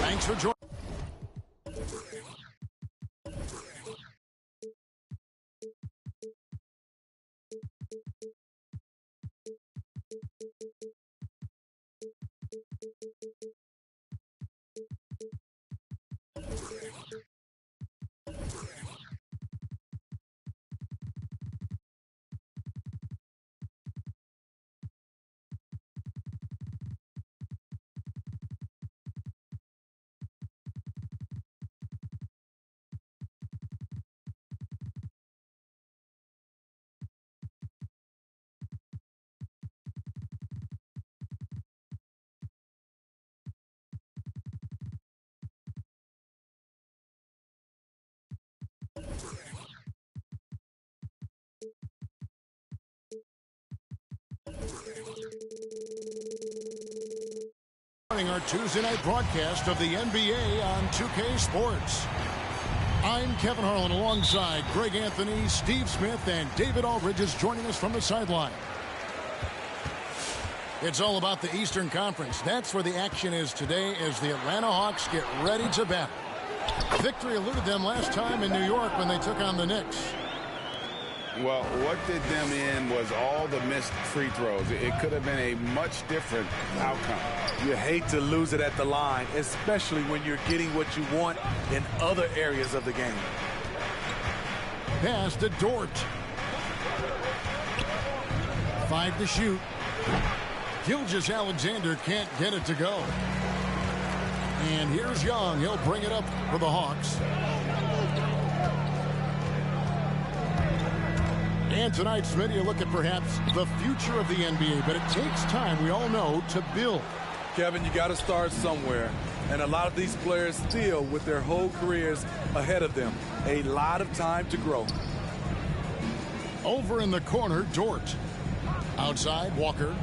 Thanks for joining. Our Tuesday night broadcast of the NBA on 2K Sports. I'm Kevin Harlan alongside Greg Anthony, Steve Smith, and David Aldridge is joining us from the sideline. It's all about the Eastern Conference. That's where the action is today as the Atlanta Hawks get ready to battle. Victory eluded them last time in New York when they took on the Knicks. Well, what did them in was all the missed free throws. It could have been a much different outcome. You hate to lose it at the line, especially when you're getting what you want in other areas of the game. Pass to Dort. 5 to shoot. Gilgeous-Alexander can't get it to go. And here's Young. He'll bring it up for the Hawks. And tonight's video look at perhaps the future of the NBA, but it takes time, we all know, to build. Kevin, you got to start somewhere. And a lot of these players still with their whole careers ahead of them. A lot of time to grow. Over in the corner, Dort. Outside, Walker.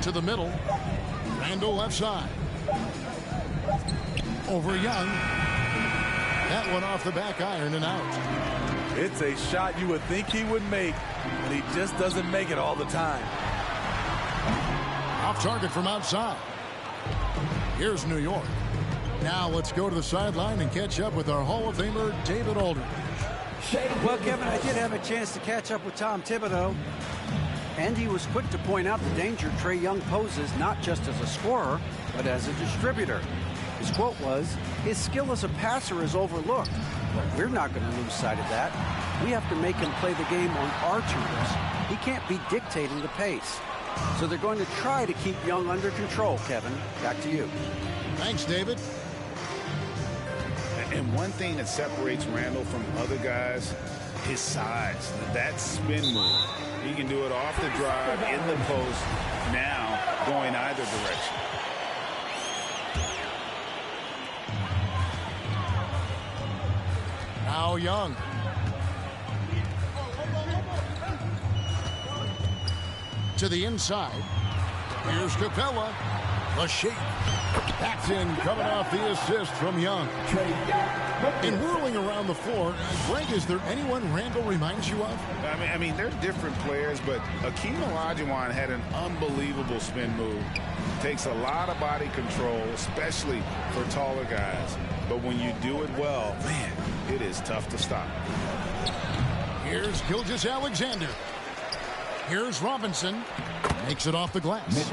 To the middle. Randall left side. Over Young. That one off the back iron and out. It's a shot you would think he would make, but he just doesn't make it all the time. Off target from outside. Here's New York. Now let's go to the sideline and catch up with our Hall of Famer, David Aldridge. Well, Kevin, I did have a chance to catch up with Tom Thibodeau, and he was quick to point out the danger Trae Young poses not just as a scorer, but as a distributor. His quote was, "His skill as a passer is overlooked, but we're not going to lose sight of that. We have to make him play the game on our terms. He can't be dictating the pace." So they're going to try to keep Young under control, Kevin. Back to you. Thanks, David. And one thing that separates Randall from other guys, his size, that spin move. He can do it off the drive, in the post, now going either direction. Now Young. To the inside. Here's Capella. The shake. That's in, coming off the assist from Young. In whirling around the floor, Greg, is there anyone Randall reminds you of? I mean, they're different players, but Akeem Olajuwon had an unbelievable spin move. Takes a lot of body control, especially for taller guys. But when you do it well, man, it is tough to stop. Here's Gilgeous-Alexander. Here's Robinson. Makes it off the glass.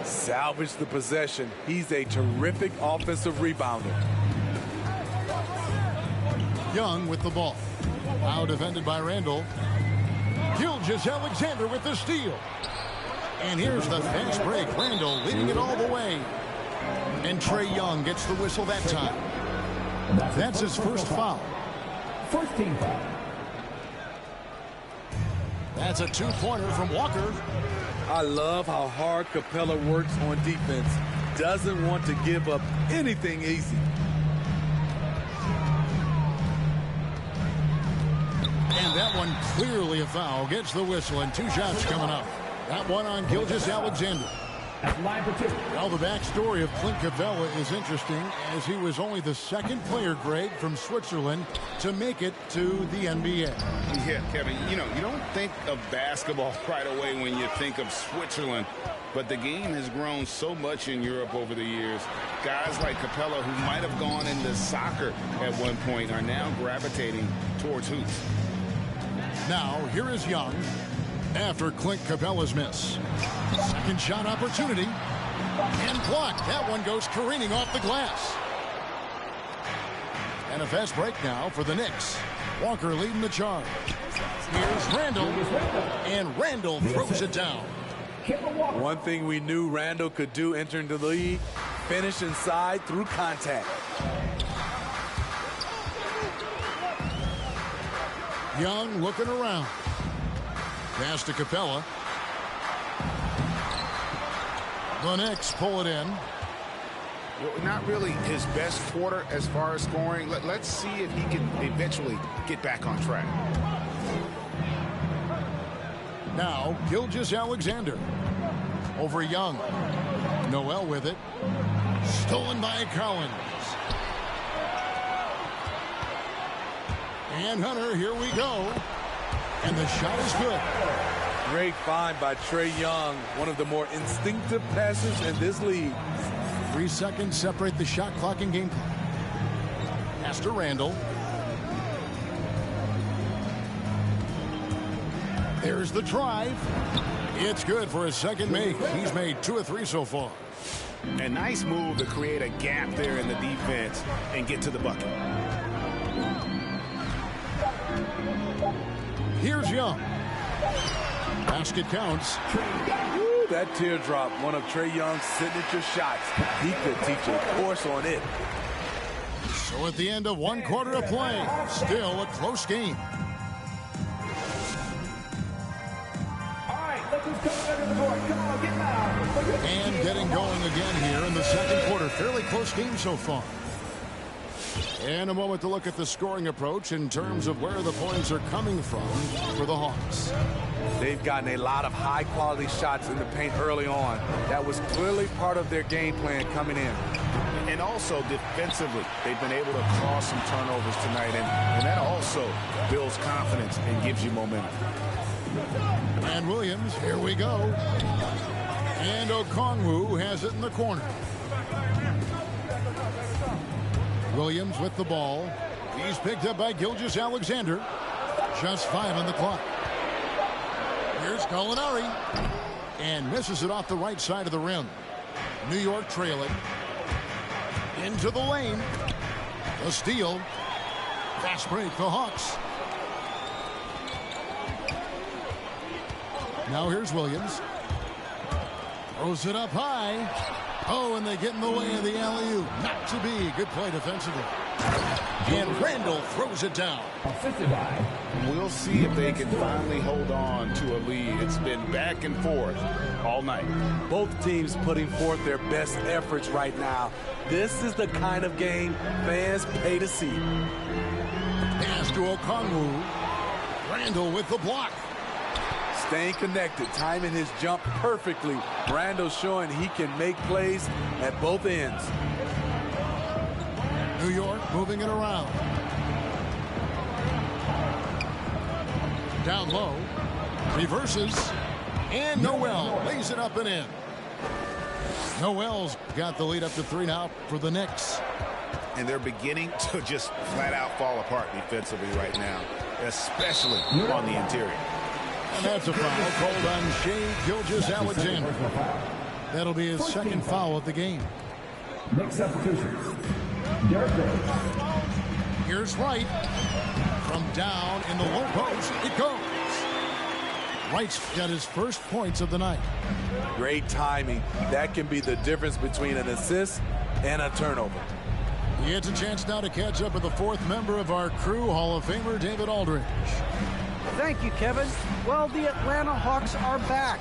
Salvage the possession. He's a terrific offensive rebounder. Young with the ball. Now defended by Randall. Gilgeous-Alexander with the steal. And here's the fast break. Randall leading it all the way. And Trae Young gets the whistle that time. That's his first foul. First team foul. That's a two-pointer from Walker. I love how hard Capella works on defense. Doesn't want to give up anything easy. And that one clearly a foul. Gets the whistle, and 2 shots coming up. That one on Gilgeous-Alexander. Well, the backstory of Clint Capella is interesting, as he was only the second player, Greg, from Switzerland to make it to the NBA. Yeah, Kevin, you don't think of basketball right away when you think of Switzerland, but the game has grown so much in Europe over the years. Guys like Capella, who might have gone into soccer at one point, are now gravitating towards hoops. Now, here is Young after Clint Capella's miss. Second shot opportunity. And blocked. That one goes careening off the glass. And a fast break now for the Knicks. Walker leading the charge. Here's Randall. And Randall throws it down. One thing we knew Randall could do entering the league, finish inside through contact. Young looking around. Pass to Capella. The Knicks pull it in. Not really his best quarter as far as scoring. Let's see if he can eventually get back on track. Now, Gilgeous-Alexander over Young. Noel with it. Stolen by Collins. And Hunter, here we go. And the shot is good. Great find by Trae Young, one of the more instinctive passes in this league. 3 seconds separate the shot clock and game clock. Pass to Randall. There's the drive. It's good for his second make. He's made 2 of 3 so far. A nice move to create a gap there in the defense and get to the bucket. Here's Young. Basket counts. Ooh, that teardrop, one of Trae Young's signature shots. He could teach a course on it. So at the end of 1 quarter of play, still a close game. And getting going again here in the second quarter. Fairly close game so far. And a moment to look at the scoring approach in terms of where the points are coming from for the Hawks. They've gotten a lot of high-quality shots in the paint early on. That was clearly part of their game plan coming in. And also defensively, they've been able to cause some turnovers tonight, and that also builds confidence and gives you momentum. And Williams, here we go. And Okongwu has it in the corner. Williams with the ball. He's picked up by Gilgeous-Alexander. Just 5 on the clock. Here's Gallinari. And misses it off the right side of the rim. New York trailing. Into the lane. The steal. Fast break, the Hawks. Now here's Williams. Throws it up high. Oh, and they get in the way of the alley-oop. Not to be. Good play defensively. And Randall throws it down. We'll see if they can finally hold on to a lead. It's been back and forth all night. Both teams putting forth their best efforts right now. This is the kind of game fans pay to see. Pass to Okongwu. Randall with the block. Staying connected, timing his jump perfectly. Randall showing he can make plays at both ends. New York moving it around. Down low. Reverses. And Noel lays it up and in. Noel's got the lead up to 3 now for the Knicks. And they're beginning to just flat out fall apart defensively right now, especially on the interior. And that's a foul called on Shai Gilgeous-Alexander. That'll be his second foul of the game. Next substitution. Here's Wright. From down in the low post, it goes. Wright's got his first points of the night. Great timing. That can be the difference between an assist and a turnover. He gets a chance now to catch up with the fourth member of our crew, Hall of Famer David Aldridge. Thank you, Kevin. Well, the Atlanta Hawks are back.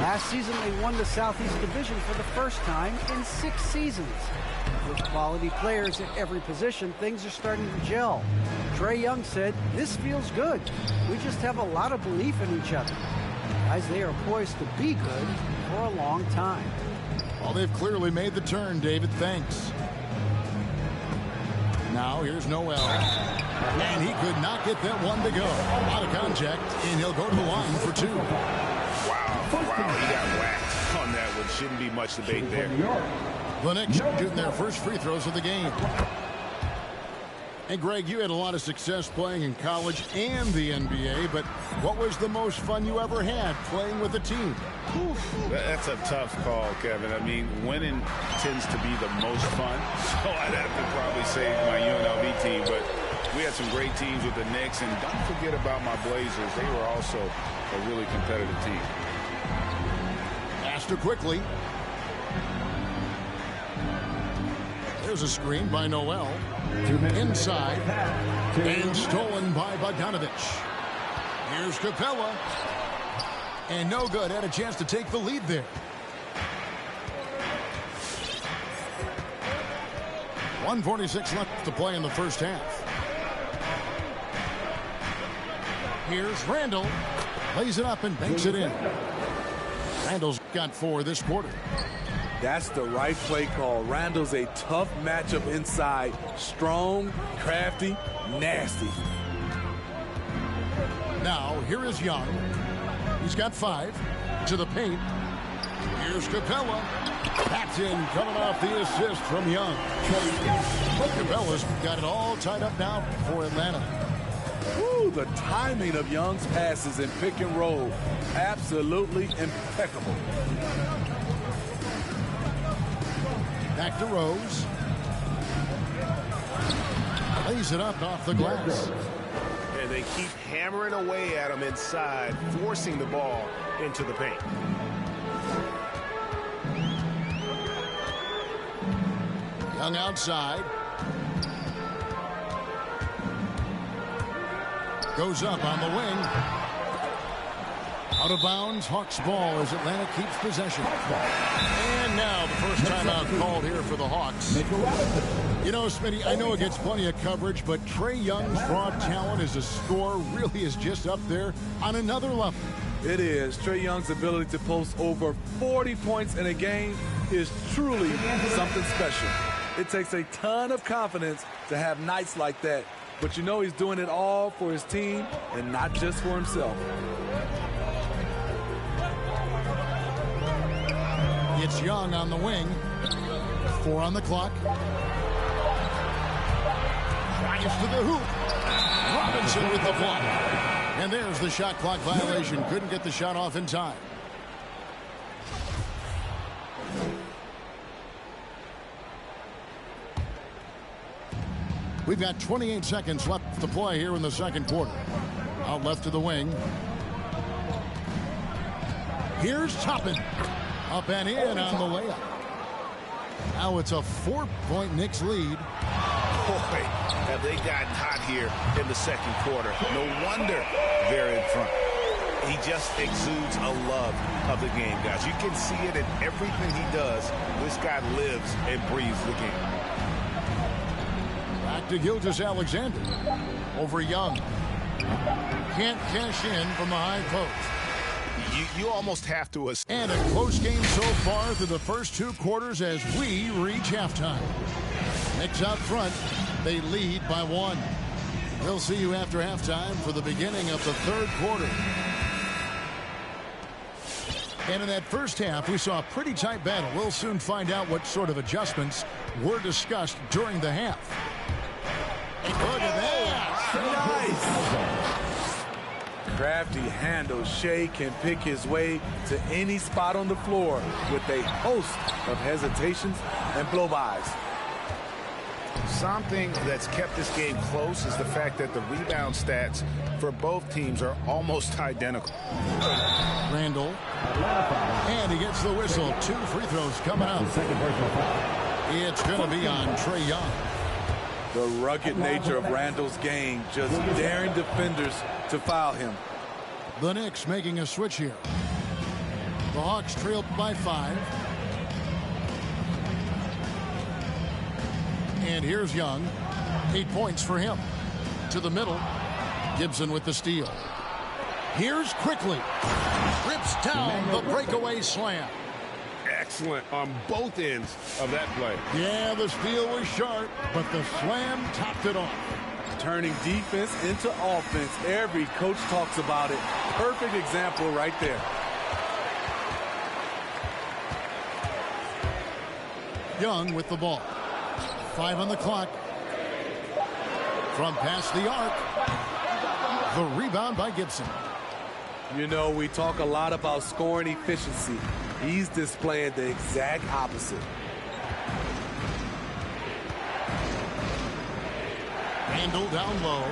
Last season, they won the Southeast Division for the first time in 6 seasons. With quality players at every position, things are starting to gel. Trae Young said, "This feels good. We just have a lot of belief in each other." Guys, they are poised to be good for a long time. Well, they've clearly made the turn, David. Thanks. Now here's Noel. And he could not get that one to go. Out of contact, and he'll go to the line for 2. Wow, he got whacked on that one. Shouldn't be much debate there. The Knicks shooting their first free throws of the game. Hey, Greg, you had a lot of success playing in college and the NBA, but what was the most fun you ever had playing with a team? That's a tough call, Kevin. I mean, winning tends to be the most fun, so I'd have to probably say my UNLV team, but we had some great teams with the Knicks, and don't forget about my Blazers. They were also a really competitive team. Faster quickly. There's a screen by Noel. Inside. And stolen by Bogdanovich. Here's Capella. And no good. Had a chance to take the lead there. 1:46 left to play in the first half. Here's Randall. Lays it up and banks it in. Randall's got 4 this quarter. That's the right play call. Randall's a tough matchup inside. Strong, crafty, nasty. Now, here is Young. He's got 5 to the paint. Here's Capella. That's in, coming off the assist from Young. Capella's got it all tied up now for Atlanta. Woo, the timing of Young's passes in pick and roll, absolutely impeccable. Back to Rose. Lays it up off the glass. And they keep hammering away at him inside, forcing the ball into the paint. Young outside. Goes up on the wing. Out of bounds, Hawks ball as Atlanta keeps possession. And now the first timeout called here for the Hawks. You know, Smitty, I know it gets plenty of coverage, but Trae Young's raw talent as a scorer really is just up there on another level. It is. Trae Young's ability to post over 40 points in a game is truly something special. It takes a ton of confidence to have nights like that. But you know he's doing it all for his team and not just for himself. It's Young on the wing. 4 on the clock. Drives to the hoop. Robinson with the block. And there's the shot clock violation. Couldn't get the shot off in time. We've got 28 seconds left to play here in the second quarter. Out left to the wing. Here's Toppin. Up and in on the layup. Now it's a 4-point Knicks lead. Boy, have they gotten hot here in the second quarter. No wonder they're in front. He just exudes a love of the game, guys. You can see it in everything he does. This guy lives and breathes the game. Back to Gilgeous-Alexander. Over Young. Can't cash in from the high post. You almost have to. And a close game so far through the first 2 quarters as we reach halftime. Knicks out front. They lead by 1. We'll see you after halftime for the beginning of the third quarter. And in that first half, we saw a pretty tight battle. We'll soon find out what sort of adjustments were discussed during the half. Look at that. Nice. Crafty handle. Shea can pick his way to any spot on the floor with a host of hesitations and blow-bys. Something that's kept this game close is the fact that the rebound stats for both teams are almost identical. Randall. And he gets the whistle. 2 free throws coming up. The second personal foul. It's going to be on Trae Young. The rugged nature of Randall's game, just daring defenders to foul him. The Knicks making a switch here. The Hawks trail by 5. And here's Young. 8 points for him. To the middle. Gibson with the steal. Here's Quickly. Rips down the breakaway slam. Excellent on both ends of that play. Yeah, the steal was sharp, but the slam topped it off. Turning defense into offense. Every coach talks about it. Perfect example right there. Young with the ball. 5 on the clock. From past the arc. The rebound by Gibson. You know, we talk a lot about scoring efficiency. He's displaying the exact opposite. Randall down low.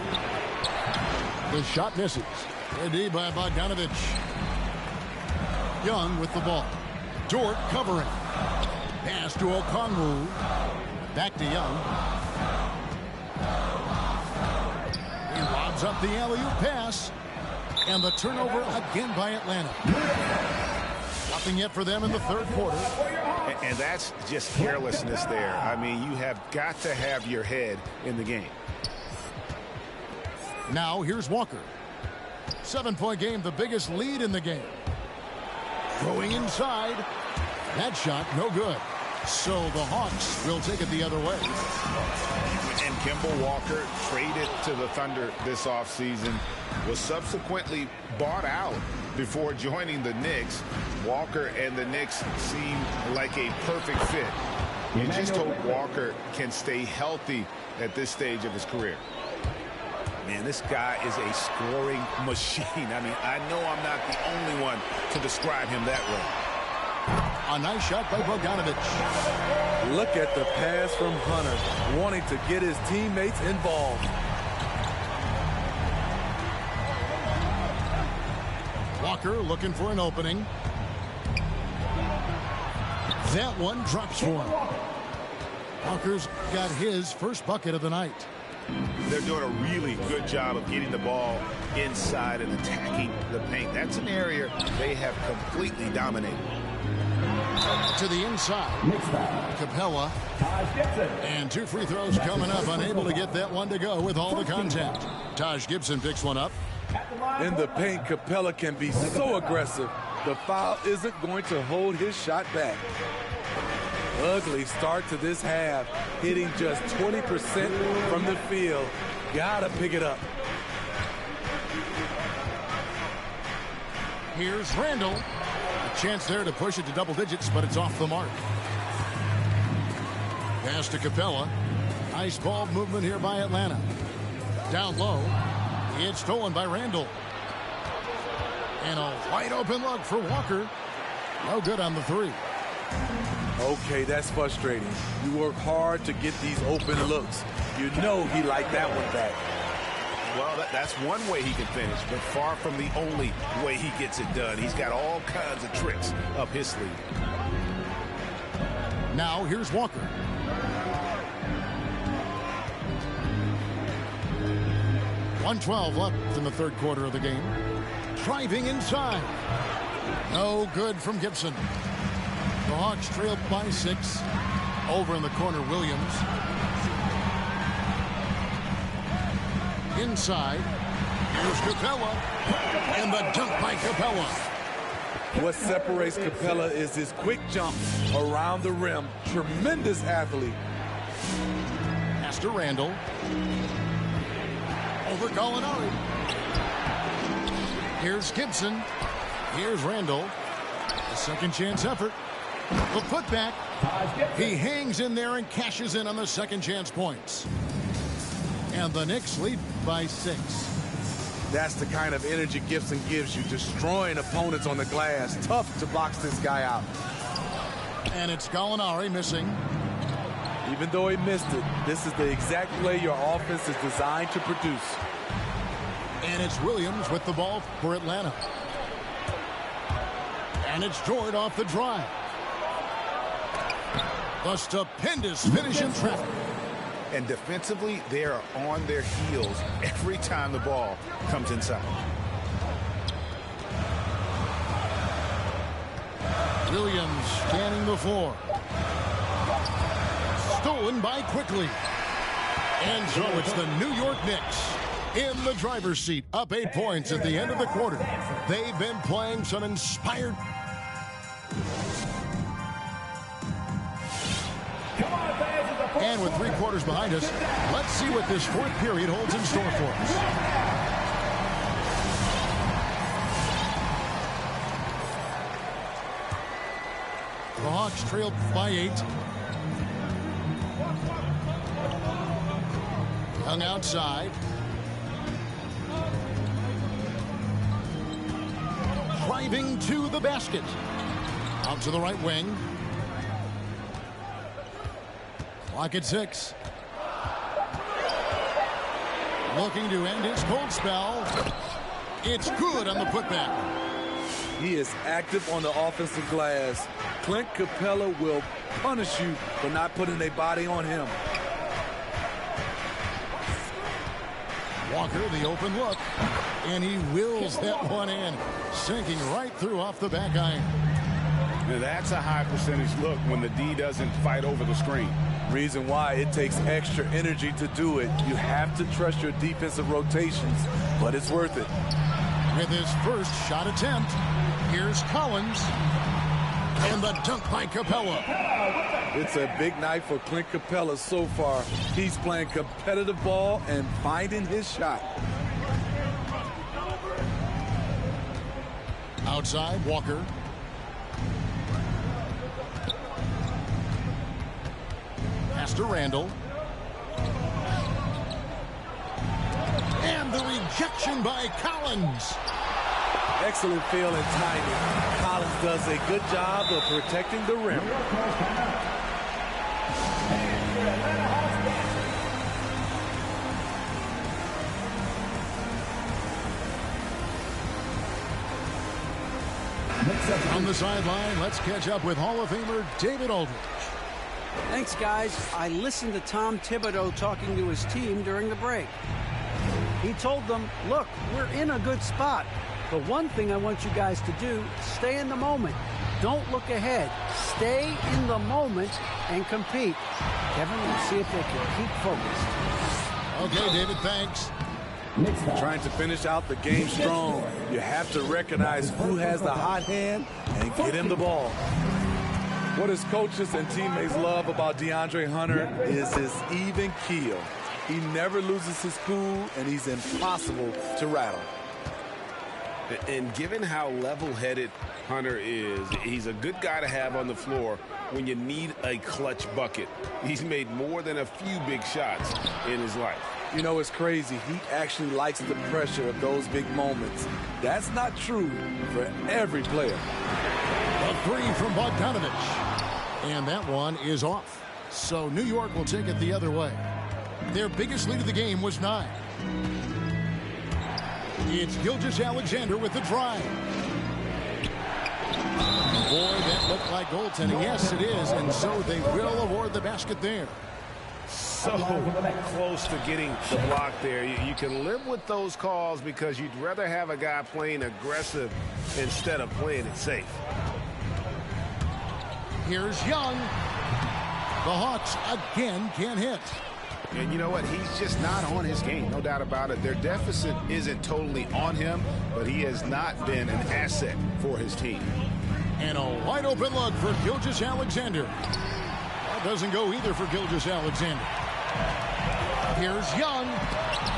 The shot misses. Ready by Bogdanovich. Young with the ball. Dort covering. Pass to Okongwu. Back to Young. He lobs up the alley-oop pass. And the turnover again by Atlanta. Nothing yet for them in the third quarter. And that's just carelessness there. I mean, you have got to have your head in the game. Now here's Walker. 7-point game, the biggest lead in the game. Going inside. That shot, no good. So the Hawks will take it the other way. And Kemba Walker, traded to the Thunder this offseason, was subsequently bought out before joining the Knicks. Walker and the Knicks seem like a perfect fit. You just hope Walker can stay healthy at this stage of his career. Man, this guy is a scoring machine. I mean, I know I'm not the only one to describe him that way. A nice shot by Bogdanovich. Look at the pass from Hunter, wanting to get his teammates involved. Walker looking for an opening. That one drops for him. Walker's got his first bucket of the night. They're doing a really good job of getting the ball inside and attacking the paint. That's an area they have completely dominated. To the inside. Capella. And 2 free throws coming up. Unable to get that one to go with all the contact. Taj Gibson picks one up. In the paint, Capella can be so aggressive. The foul isn't going to hold his shot back. Ugly start to this half. Hitting just 20% from the field. Gotta pick it up. Here's Randall. A chance there to push it to double digits, but it's off the mark. Pass to Capella. Nice ball movement here by Atlanta. Down low. It's stolen by Randall. And a wide open look for Walker. No good on the 3. Okay, that's frustrating. You work hard to get these open looks. You know he liked that one back. Well, that's one way he can finish, but far from the only way he gets it done. He's got all kinds of tricks up his sleeve. Now here's Walker. .112 left in the third quarter of the game. Driving inside. No good from Gibson. The Hawks trail by 6. Over in the corner, Williams. Inside. Here's Capella. And the dunk by Capella. What separates Capella is his quick jump around the rim. Tremendous athlete. Pass to Randall. Over Gallinari. Here's Gibson. Here's Randall. A second chance effort. The putback. He hangs in there and cashes in on the second chance points. And the Knicks lead by 6. That's the kind of energy Gibson gives you, destroying opponents on the glass. Tough to box this guy out. And it's Gallinari missing. Even though he missed it, this is the exact play your offense is designed to produce. And it's Williams with the ball for Atlanta. And it's Jordan off the drive. The stupendous finish in traffic. And defensively, they are on their heels every time the ball comes inside. Williams scanning the floor. Stolen by quickly. And so it's the New York Knicks in the driver's seat, up 8 points at the end of the quarter. They've been playing some inspired. And with 3 quarters behind us, let's see what this fourth period holds in store for us. The Hawks trailed by 8. Young outside. Driving to the basket. Out to the right wing. Clock at 6. Looking to end his cold spell. It's good on the putback. He is active on the offensive glass. Clint Capella will punish you for not putting a body on him. Walker, the open look. And he wills that one in. Sinking right through off the back iron. Now that's a high percentage look when the D doesn't fight over the screen. Reason why it takes extra energy to do it. You have to trust your defensive rotations, but it's worth it. With his first shot attempt, here's Collins. And the dunk by Capella. It's a big night for Clint Capella so far. He's playing competitive ball and finding his shot. Outside, Walker. Pass to Randall. And the rejection by Collins. Excellent feel and timing. Collins does a good job of protecting the rim. On the sideline, let's catch up with Hall of Famer David Aldridge. Thanks, guys. I listened to Tom Thibodeau talking to his team during the break. He told them, look, we're in a good spot. The one thing I want you guys to do, stay in the moment. Don't look ahead. Stay in the moment and compete. Kevin, we'll see if they can keep focused. Okay, David, thanks. Trying to finish out the game strong. You have to recognize who has the hot hand and get him the ball. What his coaches and teammates love about DeAndre Hunter is his even keel. He never loses his cool, and he's impossible to rattle. And given how level-headed Hunter is, he's a good guy to have on the floor when you need a clutch bucket. He's made more than a few big shots in his life. You know, it's crazy. He actually likes the pressure of those big moments. That's not true for every player. A three from Bogdanovich. And that one is off. So New York will take it the other way. Their biggest lead of the game was 9. It's Gilgeous-Alexander with the drive. Boy, that looked like goaltending. Yes, it is. And so they will award the basket there. So close to getting the block there. You can live with those calls because you'd rather have a guy playing aggressive instead of playing it safe. Here's Young. The Hawks again can't hit. And you know what? He's just not on his game, no doubt about it. Their deficit isn't totally on him, but he has not been an asset for his team. And a wide open look for Gilgeous-Alexander. That doesn't go either for Gilgeous-Alexander. Here's Young.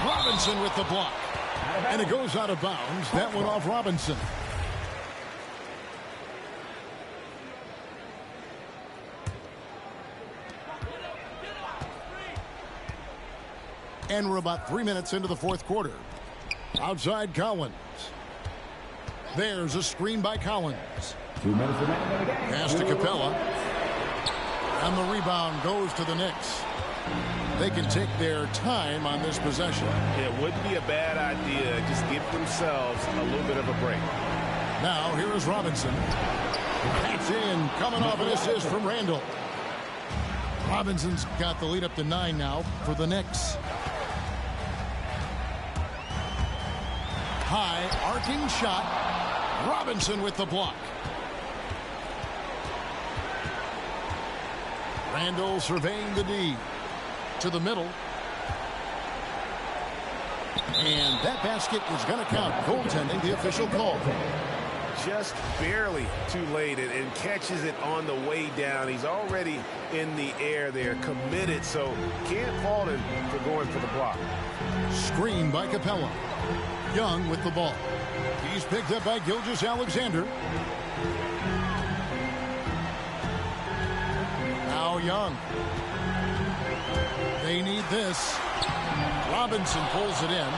Robinson with the block. And it goes out of bounds. That went off Robinson. And we're about 3 minutes into the fourth quarter. Outside Collins. There's a screen by Collins. 2 minutes remaining in the game. Pass to Capella. And the rebound goes to the Knicks. They can take their time on this possession. It wouldn't be a bad idea. Just give themselves a little bit of a break. Now, here is Robinson. That's in, coming off an assist from Randall. Robinson's got the lead up to 9 now for the Knicks. High arcing shot. Robinson with the block. Randall surveying the D. To the middle. And that basket is going to count. Goaltending, the official call. Just barely too late and catches it on the way down. He's already in the air there, committed, so can't fault him for going for the block. Screen by Capella. Young with the ball. He's picked up by Gilgeous-Alexander. Now Young. They need this. Robinson pulls it in.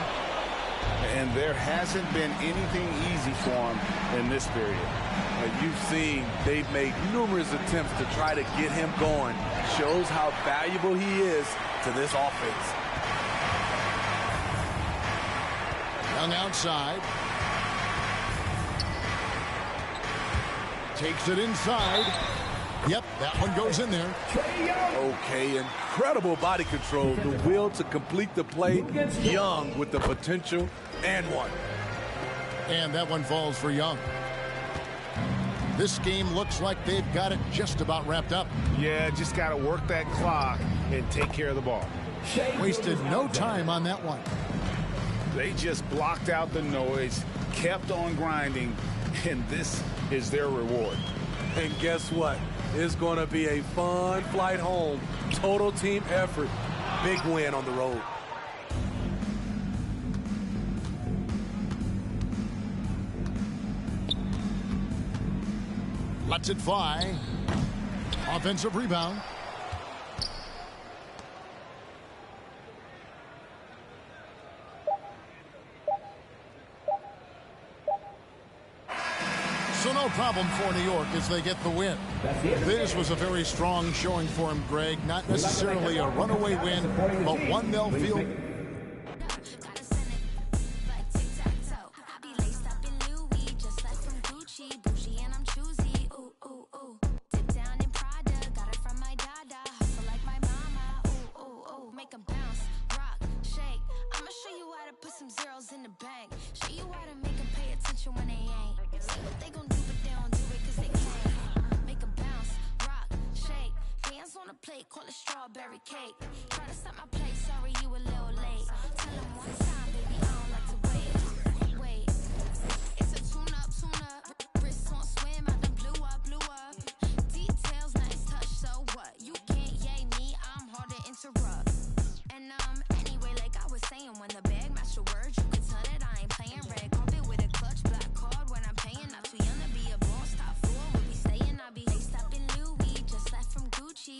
And there hasn't been anything easy for him in this period. You've seen they've made numerous attempts to try to get him going. Shows how valuable he is to this offense. Young outside. Takes it inside. Yep, that one goes in there. Okay, incredible body control. The will to complete the play. Young with the potential and one. And that one falls for Young. This game looks like they've got it just about wrapped up. Yeah, just got to work that clock and take care of the ball. Wasted no time on that one. They just blocked out the noise, kept on grinding, and this is their reward. And guess what? It's going to be a fun flight home. Total team effort. Big win on the road. Lets it fly. Offensive rebound. So no problem for New York as they get the win. This was a very strong showing for him, Greg. Not necessarily a runaway win, but one they'll feel. Call it strawberry cake. Try to stop my play, sorry you a little late. Tell him one time, baby, I don't like to wait. It's a tune up. Wrist on swim, I done blew up. Details, nice touch, so what? You can't yay me, I'm hard to interrupt. And anyway, like I was saying, when the bag match your words, you can turn it. I ain't playing red carpet with a clutch, black card when I'm paying. Not too young to be a boss, top floor, we'll be staying. I be laced up in Louis, just left from Gucci.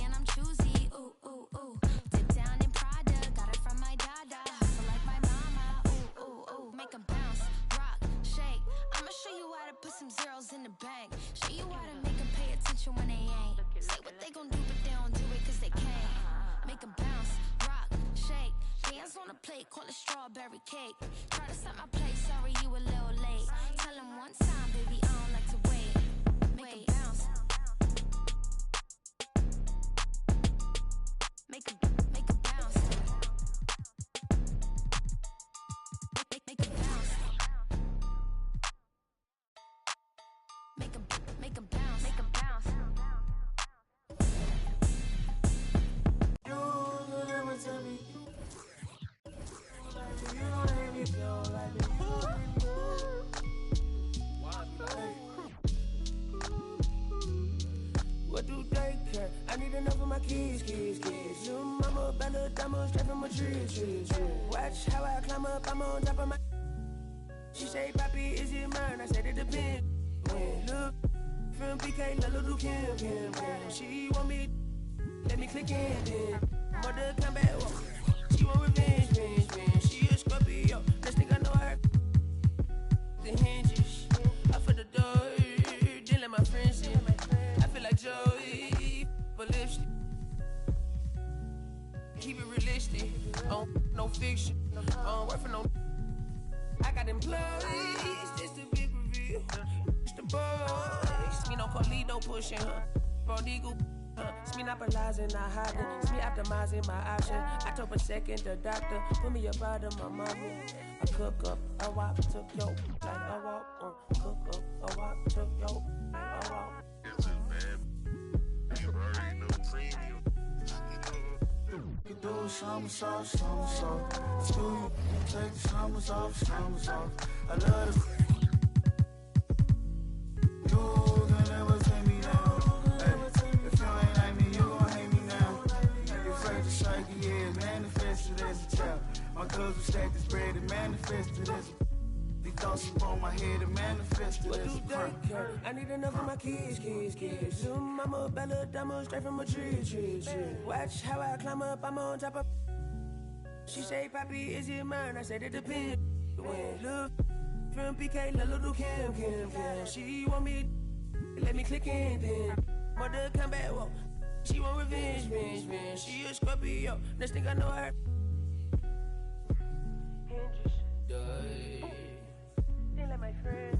And I'm choosy, ooh, ooh, ooh. Dip down in Prada, got it from my dada. Hustle like my mama, ooh, ooh, ooh. Make 'em bounce, rock, shake. I'ma show you how to put some zeros in the bank. Show you how to make 'em pay attention when they ain't. Say what they gon' do, but they don't do it 'cause they can't. Make 'em bounce, rock, shake. Hands on the plate, call it strawberry cake. Try to stop my play, sorry you a little late. Tell 'em one time, baby, I don't like to wait. Make 'em bounce. Make a bounce. Make a bounce. Make a bounce. Make a bounce. You never tell me. You don't make me feel like me. What do they care? I need enough for my kids. Little mama, bad little diamond, straight from a tree. Watch how I climb up, I'm on top of my. She say, Papi, is it mine? I said it depends. When look from PK, little Kim. She want me, let me click in. Then mother come back, she want revenge. She a Scorpio, next thing I know her. The hinges, I for the door, then let my friends in. I feel like Joey, but lipstick. Keep it realistic, no fiction, work for no. I got employees, this the big reveal. It's the boys, me no Carlito pushing her. Prodigal, It's me not realizing, not hiding. It's me optimizing my option. I told a second the doctor, put me up out of my mommy. I cook up a wop, took yo, like a walk. Cook up a wop, took yo, like a walk. It's just bad. You already know premium. You do somersault, somersault. It's you take the summers off, summers off. I love the. You can never take me down. Hey, if you ain't like me, you gon' hate me now. You're afraid to strike, yeah, manifested as a child. My cousin stacked this bread and manifested as a. These thoughts upon my head and manifested as a crime. I need enough for my kids. Mama, Bella, Dama, straight from a tree. Watch how I climb up, I'm on top of. She say, Papi, is it mine? I said, it depends. When look from PK, little Kim. She want me, let me click in then. Mother come back, whoa. She want revenge. She a Scorpio, next thing I know her. They like my friends.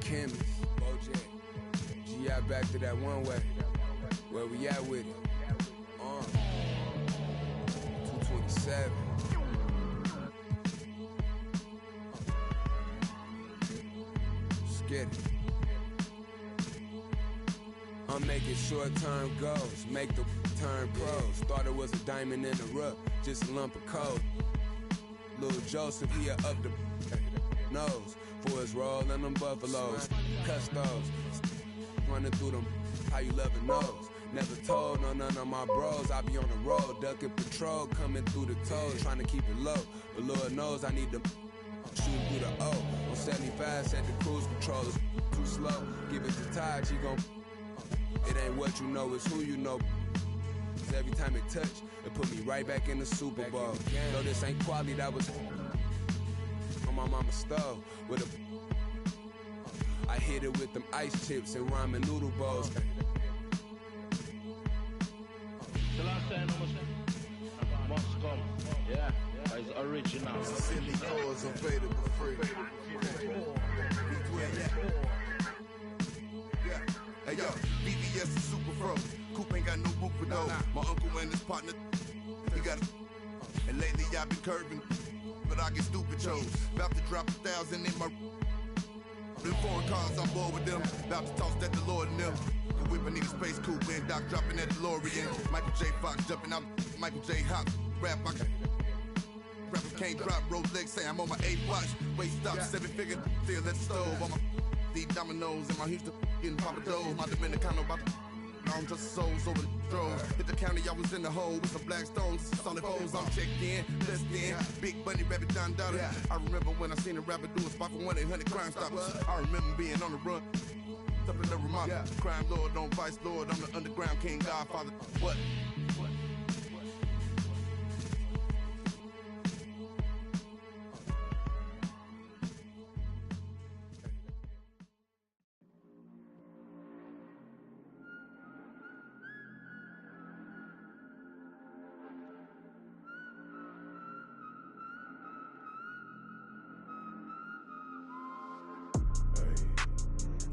Kim, Bojack, G.I. back to that one way. Where we at with it? 227. Let's get it. I'm making short-term goals, make the turn pros. Thought it was a diamond in the rough, just a lump of coal. Little Joseph, he up the nose for his roll and them buffaloes. Custos, running through them, how you love it knows. Never told none of my bros, I be on the road, ducking patrol, coming through the toes, trying to keep it low. But Lord knows I need to shoot through the O. On 75, set the cruise controllers too slow. Give it to Taj, he gon' it ain't what you know, it's who you know. Cause every time it touch, it put me right back in the Super Bowl. Though this ain't quality, that was on my mama's stove with a. I hit it with them ice chips and ramen noodle bowls. The last time must come, yeah, it's original. Silly cause available free. Hey yo, BBS is super fro. Coop ain't got no roof for though. My uncle and his partner, he got a. And lately I've been curving, but I get stupid chose. About to drop 1,000 in my. Them foreign cars, I'm bored with them. About to toss that Lord in them. The whip, I need a space coupe and Doc dropping that DeLorean. Michael J. Fox jumping out. Michael J. Hop rap. Rappers can't drop Rolex, say I'm on my 8th watch. Wait, stop, 7-figure, still at the stove. On my deep dominoes and my Houston getting papados. My Dominicano about to long just souls over the drove. Hit the county, I was in the hole with some black stones. Solid foes, I'm checked in, blessed in. Big Bunny, Rabbit John Dollar. I remember when I seen a rapper do a spot for 1-800 Crime Stoppers. I remember being on the run. Up in the Ramada. Crime Lord, don't Vice Lord. I'm the underground king, Godfather. What?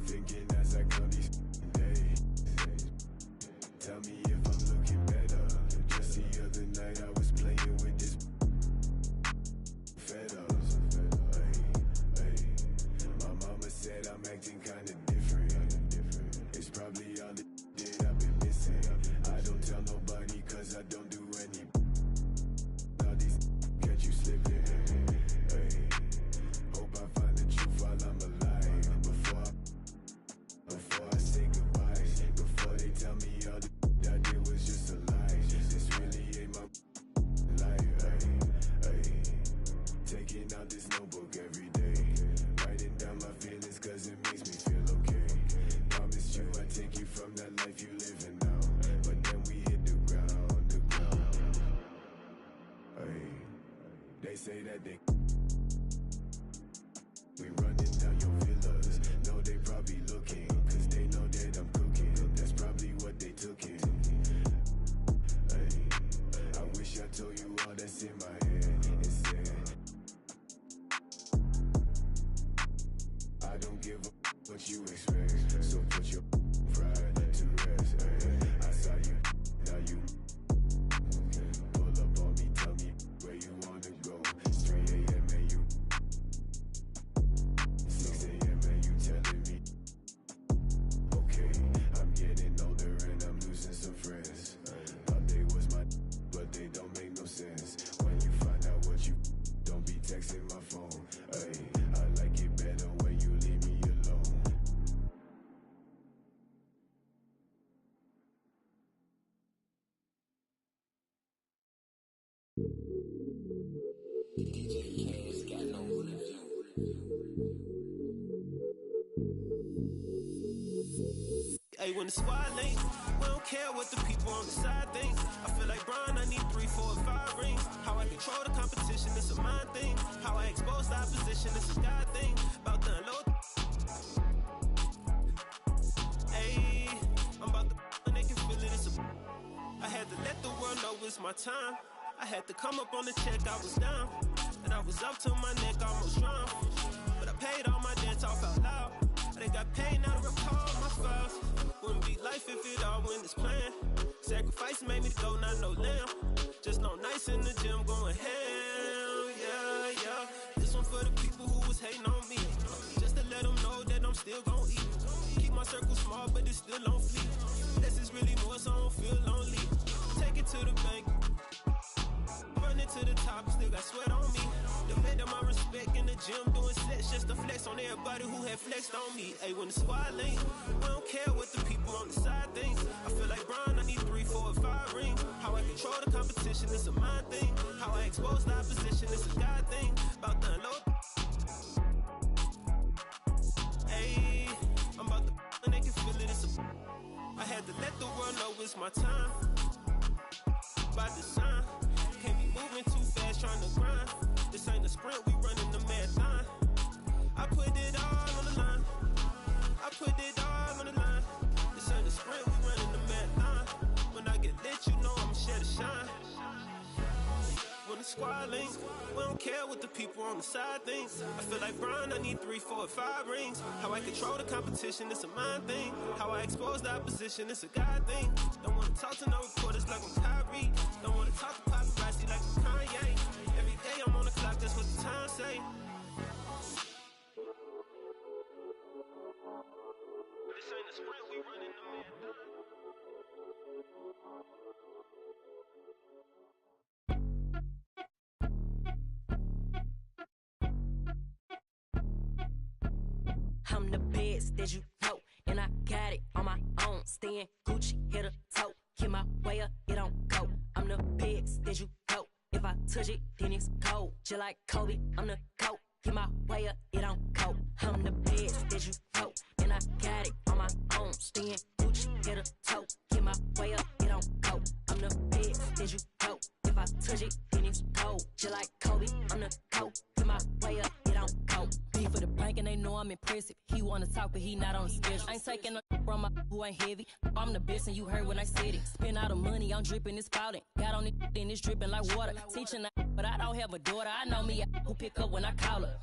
Thinking as I count these days. Tell me if I'm looking better. Just the other night I was playing with this fed up. My mama said I'm acting kinda different. It's probably all the that I've been missing. I don't tell nobody cause I don't do any. All these catch you slipping. Hope I find the truth while I'm alive. Before I say goodbye, before they tell me all the I did was just a lie. This really ain't my life. Taking out this notebook every day, writing down my feelings cause it makes me feel okay. Promised you I'd take you from that life you living now, but then we hit the ground. They say that they we running down your villas. No, they probably looking, cause they know that I'm cooking. That's probably what they took it. I wish I told you all that's in my head. Instead, I don't give a what you expect. So put your pride to rest. I saw you, now you pull up on me, tell me where you wanna go. It's 3 a.m. and you 6 a.m. and you telling me, okay, I'm getting older and I'm losing some friends. Thought they was my, but they don't make no sense. When you find out what you, don't be texting my phone. I like it better when you leave me alone. Hey, when the squad link, we don't care what the people on the side think. I feel like Brian, I need 3, 4, 5 rings. How I control the competition, it's a mind thing. How I expose the opposition, it's a God thing. About to unload. Hey, I'm about to and they can feel it, it's a. I had to let the world know it's my time. I had to come up on the check, I was down. And I was up to my neck, almost drowned. But I paid all my debts off out loud. I done got paid, now to recall my files. Wouldn't be life if it all went as planned. Sacrifice made me go, not no lamb. Just no nights in the gym going hell, yeah. This one for the people who was hating on me. Just to let them know that I'm still gon' eat. Keep my circle small, but it's still on fleek. Less is really more, so I don't feel lonely. Take it to the bank. Run it to the top, still got sweat on me. Demand my respect in the gym, doing sets just to flex on everybody who had flexed on me. Hey, when the squad link, we don't care what the people on the side think. I feel like Brian, I need 3, 4, or 5 rings. How I control the competition, it's a mind thing. How I expose the opposition, it's a God thing. About the unload. Hey, I'm about to and they can feel it, it's a I had to let the world know it's my time. By design, can't be moving too fast, trying to grind. This ain't a sprint, we running the marathon. I put it all on the line. I put it all on the line. This ain't a sprint, we running the marathon. When I get lit, you know I'ma share the shine. When the squad links, we don't care what the people on the side think. I feel like Brian, I need 3, 4, or 5 rings. How I control the competition, it's a mind thing. How I expose the opposition, it's a God thing. Don't wanna talk to no reporters like I'm Kyrie. Don't wanna talk to paparazzi like I'm Kanye. Every day I'm on the clock, that's what the time say. This ain't a sprint, we running the marathon. I'm the best that you know, and I got it on my own. Staying Gucci, hit a toe, get my way up, it don't go. I'm the best that you know. If I touch it, then it's cold. Just like Kobe, I'm the GOAT. Get my way up, it don't go. I'm the best that you know, and I got it on my own. Staying Gucci, hit a toe, get my way up, it don't go. I'm the best that you know. If I touch it, then it's cold. Just like Kobe, I'm the GOAT. Get my way up, it don't go. Beat for the bank and they know I'm impressive. He wanna talk, but he not on the schedule. I ain't taking no from my who ain't heavy. I'm the best and you heard when I said it. Spend all the money, I'm dripping, it's spouting. Got on it, then it's dripping like water. Teaching, but I don't have a daughter. I know me who pick up when I call her.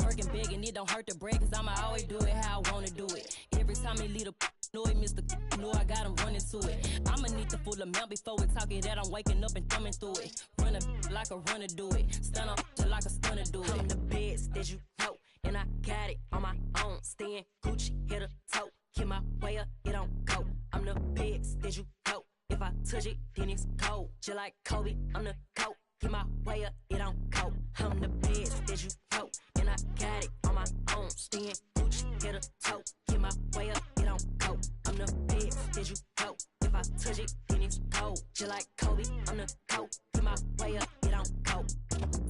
Working big and it don't hurt to break, cause I'ma always do it how I wanna do it. Every time he lead a know it, Mr. Know I got him running to it. I'ma need the full amount before we talking that I'm waking up and coming through it. Run a like a runner do it. Stun up like a stunner do it. I'm the best that you know, and I got it on my own. Staying Gucci, hit a toe, get my way up, it don't go. I'm the best that you know. If I touch it, then it's cold. Just like Kobe, I'm the GOAT. Get my way up, it don't go. I'm the best that you know, and I got it on my own. Staying Gucci, hit a toe, get my way up, it don't go. I'm the best that you know. If I touch it, then it's cold. Just like Kobe, I'm the GOAT. Get my way up, it don't go.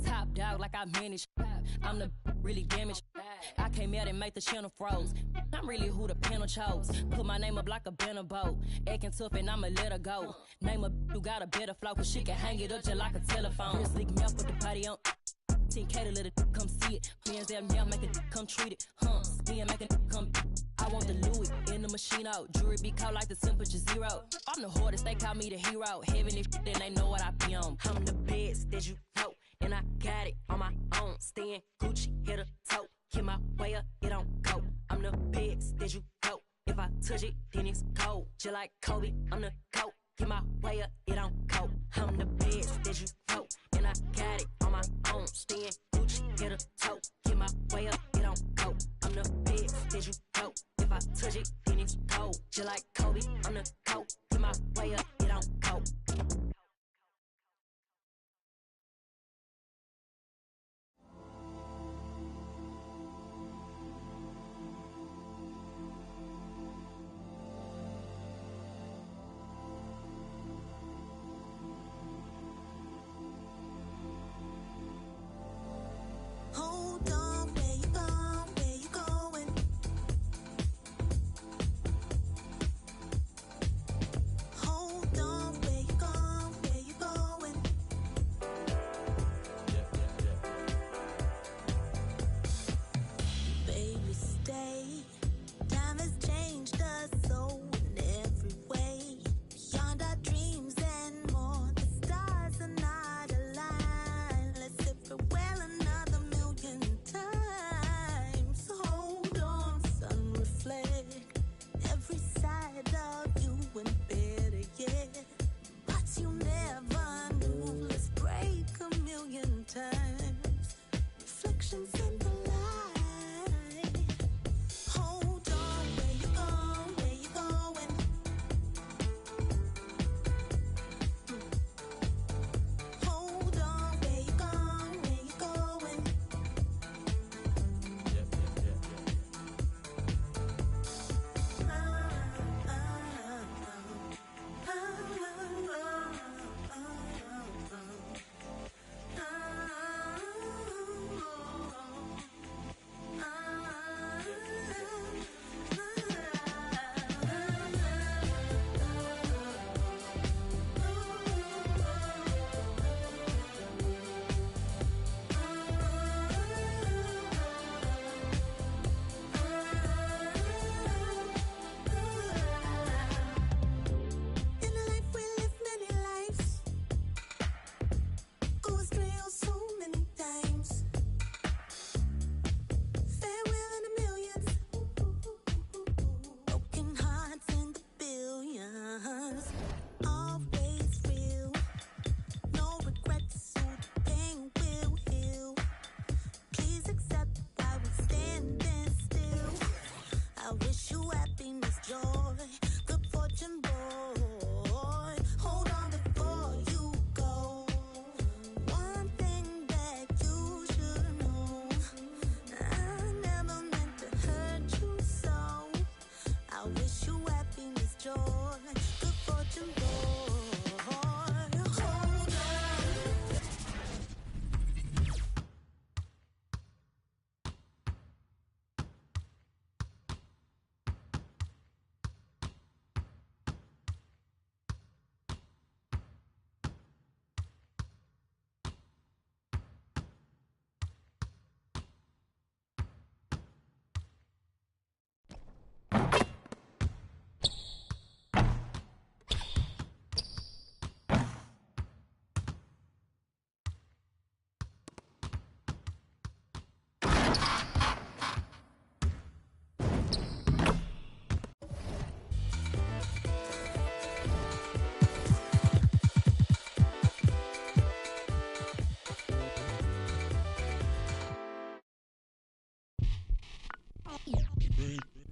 Top dog like I manage. I'm the really damaged. I came out and made the channel froze. I'm really who the panel chose. Put my name up like a banner boat. Acting tough and I'ma let her go. Name a who got a better flow, cause she can hang it up just like a telephone. Real slick mouth, put the party on. 10K to let it come see it. Friends that now make it come treat it. Spin make it come. I want the Louis in the machine out. Jewelry be caught like the temperature 0. I'm the hardest, they call me the hero. Heaven is then they know what I be on. I'm the best that you know, and I got it on my own. Staying Gucci, hit a toe, get my way up, it don't go. I'm the best that you know. If I touch it, then it's cold. Just like Kobe, I'm the GOAT. Get my way up, it don't go. I'm the best that you know, and I got it on my own. Staying Gucci, hit a toe, get my way up, it don't go. I'm the best that you know. If I touch it, then it's cold. Just like Kobe, I'm the GOAT. Get my way up, it don't go. Hold on, where you going? Where you going? Hold on, where you going? door. Good fortune door. Hold on.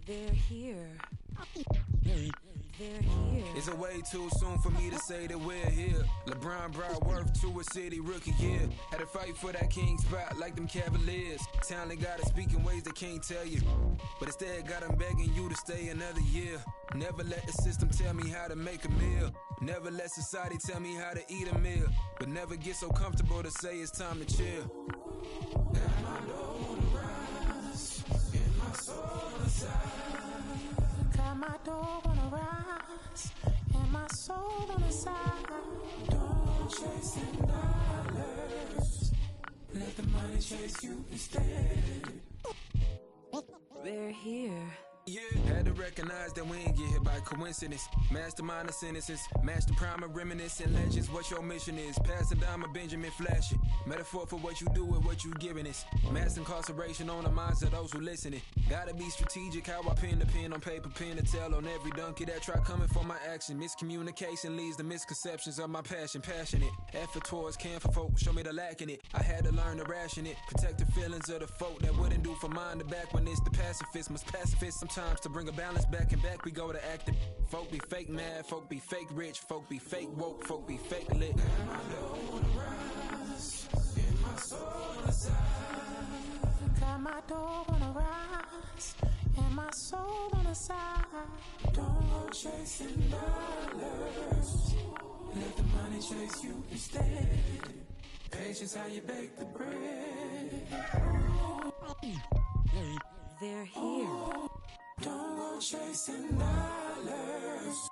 They're here. They're here. Is it way too soon for me to say that we're here? LeBron brought worth to a city rookie year. Had to fight for that king spot like them Cavaliers. Talent got to speak in ways they can't tell you. But instead got them begging you to stay another year. Never let the system tell me how to make a meal. Never let society tell me how to eat a meal. But never get so comfortable to say it's time to chill. And I don't rise in my soul inside. Got my door on the rise and my soul on the side. Don't chase dollars. Let the money chase you instead. They're here. Yeah, had to recognize that we ain't get hit by coincidence. Mastermind of sentences, match the prime of reminiscent legends. What your mission is, pass it down, my Benjamin flashing. Metaphor for what you do with what you giving us. Mass incarceration on the minds of those who listening. Gotta be strategic how I pen the pen on paper, pen to tell on every donkey that try coming for my action. Miscommunication leads to misconceptions of my passion. Passionate, effort towards care for folk, show me the lack in it. I had to learn to ration it, protect the feelings of the folk that wouldn't do for mine to back when it's the pacifist. Must pacifist sometimes to bring a balance back and back we go to acting. Folk be fake mad, folk be fake rich, folk be fake woke, folk be fake lit. And I don't rise in my soul inside. Got my door on the rise and my soul on the side. Don't go chasing dollars. Let the money chase you instead. Patience how you bake the bread. They're here. Don't go chasing dollars.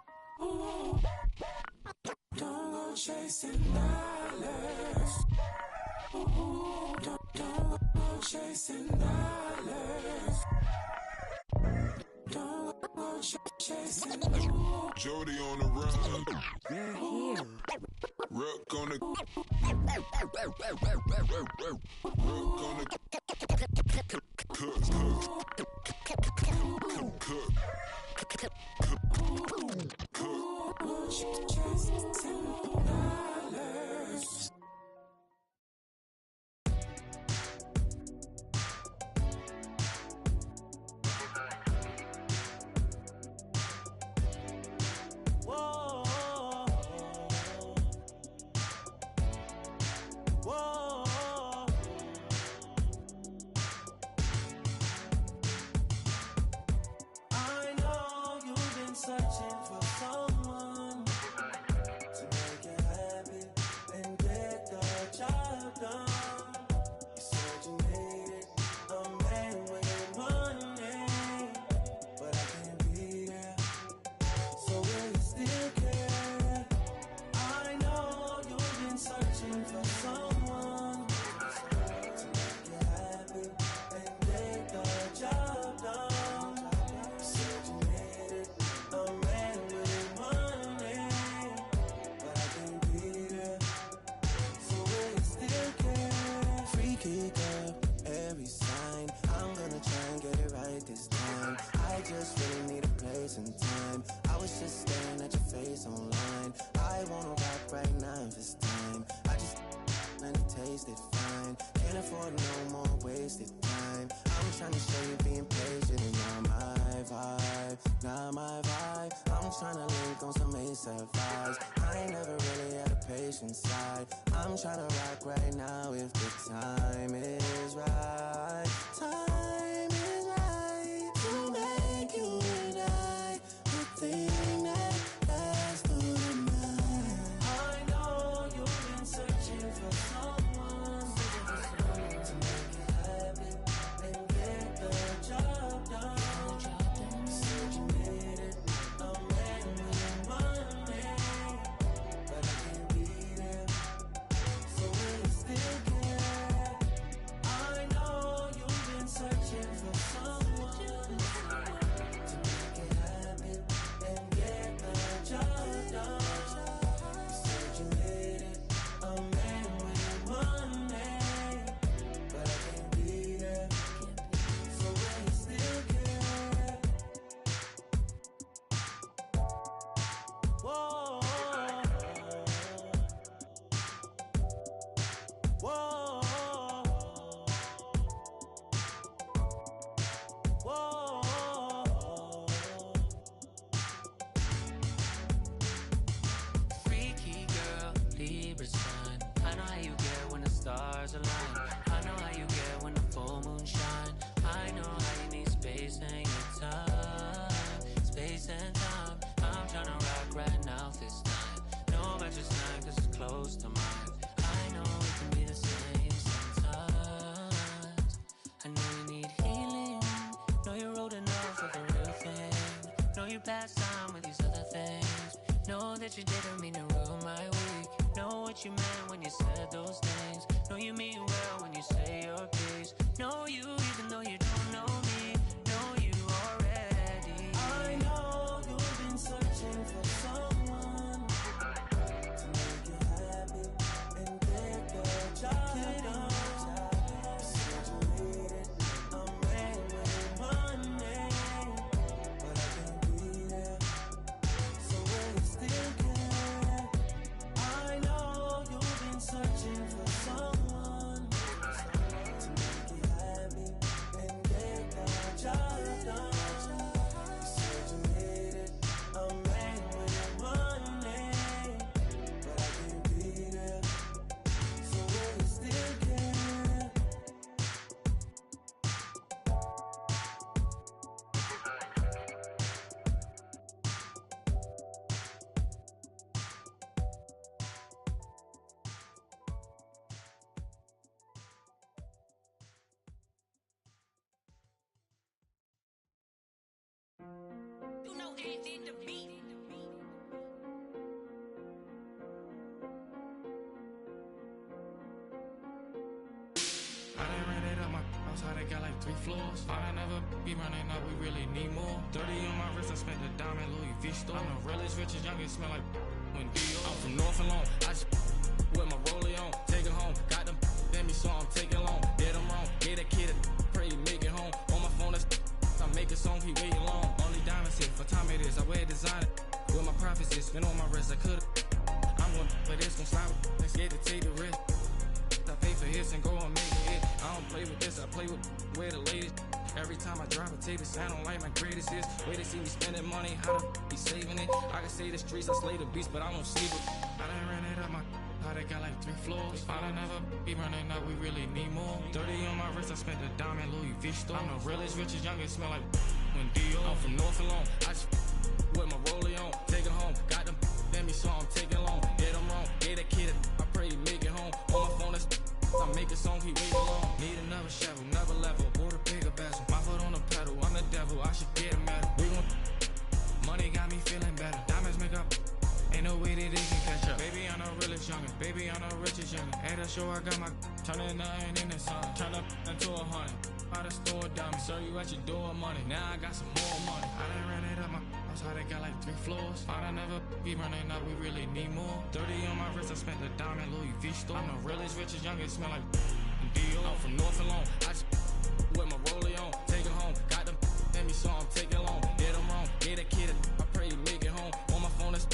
Don't go chasing dollars. Don't go chasing dollars. Don't go chasing dollars. Jody on the run. They're here. Rook on the. Rook on the. Searching for someone to make you happy and get the job done. You said you needed a man with money, but I can't be there. So will you still care? I know you've been searching for someone to make you happy and get the job done. Just really need a place and time. I was just staring at your face online. I wanna rock right now this time. I just and it tasted fine. Can't afford no more wasted time. I'm trying to show you being patient and not my vibe, not my vibe. I'm trying to link on some ASAP vibes. I ain't never really had a patient side. I'm trying to rock right now if the time is right. Time is right to make you and I the thing that same time. I'm tryna rock right now this time. No, but just not cause it's close to mine. I know we can be the same sometimes. I know you need healing. Know you're old enough for the real thing. Know you passed time with these other things. Know that you didn't mean to ruin my week. Know what you meant when you said those things. Know you mean well when you say your piece. Know you even though you don't know me. Know you already. I know you've been searching for someone to make you happy and get the job done. You said you needed a man with money, but I can't be there. So will you still care? I know you've been searching for someone to make you happy and get the job done. You said you needed a man with money, but I can't be there. So will you still care? You know Andy the beat. I done ran it up my house, how they got like 3 floors. I never be running up, we really need more. 30 on my wrist, I spent the diamond Louis V store. I'm the realest, richest, youngest, smell like when Dior. I'm from North Alone, I just with my rollie on. Take it home, got them in me, so I'm taking long. Did them wrong, gave that kid a pray, make it home. On my phone, that's I make a song, he waiting long. Only diamonds hit, for time it is, I wear designer. With my prophecies, spin on my wrist, I could've. I'm going for this, gon' slide with, let's get to take the risk. I pay for hits and go and make it hit. I don't play with this, I play with where the latest. Every time I drive a tape, it sound like my greatest hits. Way they see me spending money, how to be saving it. I can say the streets, I slay the beast, but I won't sleep it. I done ran it up my how they got like 3 floors. I done never be running up, we really need more. 30 on my wrist, I spent the diamond Louis V store. I'm the realest, richest, youngest, smell like when Dior. I'm from North Alone, I just with my rollie on. Take it home, got them in me, so I'm taking long. Did them wrong, gave that kid I pray he make it home. On my phone, that's I make a song, he waiting long. Need another shovel, another level, bought a bigger bezel. My foot on the pedal, I'm the devil, I should get a medal. We gon' money got me feeling better. Diamonds make up, ain't no way that they can catch up. Baby, I'm the realest youngin', baby, I'm the richest youngin'. At the show, I got my turning nothing in the sun. Turn up into 100, out of store diamonds. Serve you at your door money, now I got some more money. I done ran it up my house, how they got like 3 floors. I done never be running up, we really need more. 30 on my wrist, I spent the diamond Louis V store. I'm the realest, richest, youngest, smell like Dior. I'm from North Alone, I just with my rollie on. Take it home, got them in me, so I'm taking long. Did them wrong, gave that kid I pray he make it home. On my phone, that's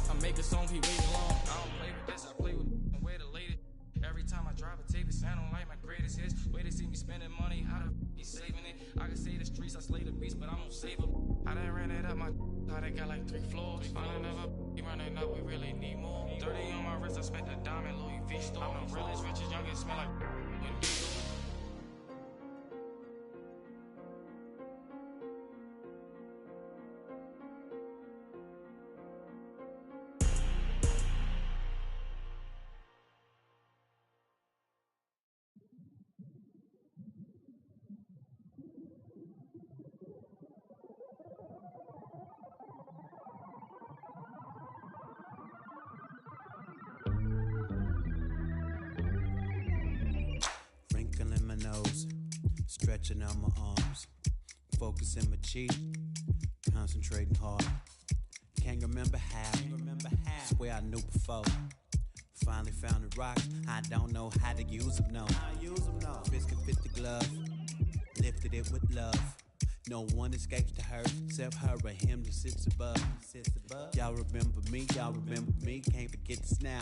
I make a song, he waiting long. I don't play with this, I play with and where the latest. Every time I drive a tape, it sound like my greatest hits. Way they see me spending money, how to be saving it. I can say the streets, I slay the beast, but I won't save them. I done ran it up my how they got like 3 floors. I done never be running up, we really need more. 30 on my wrist, I spent the diamond Louis V store. I'm the realest, richest, youngest, smell like when Dior. Wrinkle in my nose, stretching out my arms, focusing my cheek, concentrating hard. Can't remember how, swear I knew before. Finally found the rocks, I don't know how to use them, no. Biscuit fit the glove, lifted it with love. No one escapes the hurt, except her or him that sits above. Y'all remember me, can't forget this now.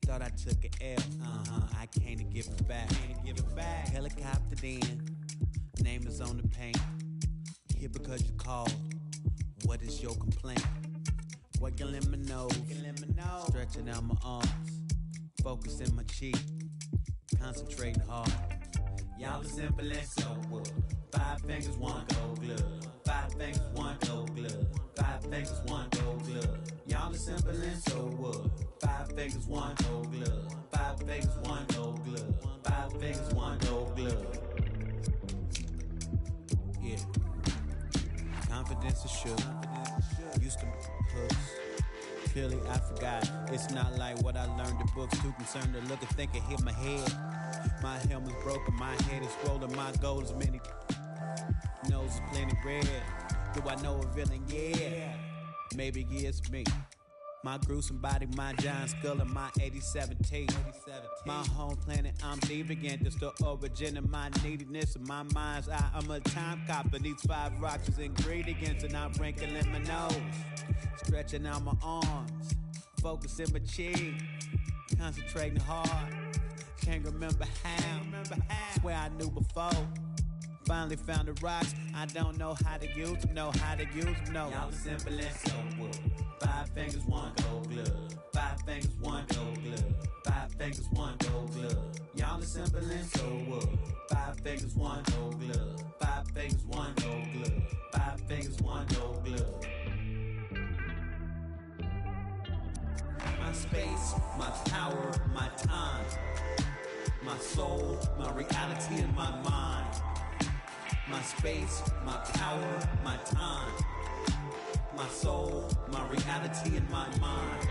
Thought I took an L, I came to give it back. Helicopter in, name is on the paint. Here because you called, what is your complaint? Wiggling my nose, stretching out my arms, focusing my cheek, concentrating hard. Y'all are simple as so wood. 5 fingers, 1 gold glove. 5 fingers, 1 gold glove. simple and so what? 5 fingers, one no glove. 5 fingers, one no glove. 5 fingers, one no glove. Yeah. Confidence is sure. Used to hooks. Clearly I forgot. It's not like what I learned in books. Too concerned to look and think and hit my head. My helmet's broken, my head is swollen. My goals many. Nose is plenty red. Do I know a villain? Yeah. Maybe it's me. My gruesome body, my giant skull, and my 87 teeth. My home planet, I'm deviant. It's the origin of my neediness and my mind's eye. I'm a time cop, and these 5 rocks is ingredients, and I'm wrinkling my nose, stretching out my arms, focusing my cheek, concentrating hard. Can't remember how. Swear I knew before. Finally found the rocks. I don't know how to use them. Know how to use them. No. Y'all are simple and so what? 5 fingers, one gold glove. 5 fingers, one gold glove. 5 fingers, one gold glove. Y'all are simple and so what? 5 fingers, one gold glove. 5 fingers, one gold glove. 5 fingers, one gold glove. My space, my power, my time, my soul, my reality, and my mind. My space, my power, my time, my soul, my reality, and my mind.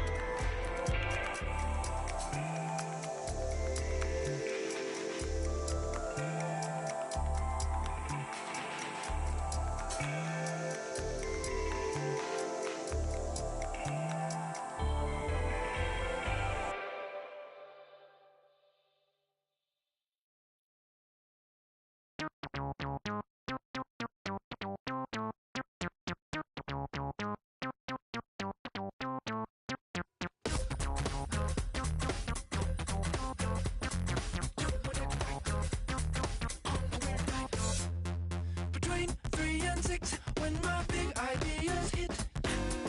Between 3 and 6, when my big ideas hit.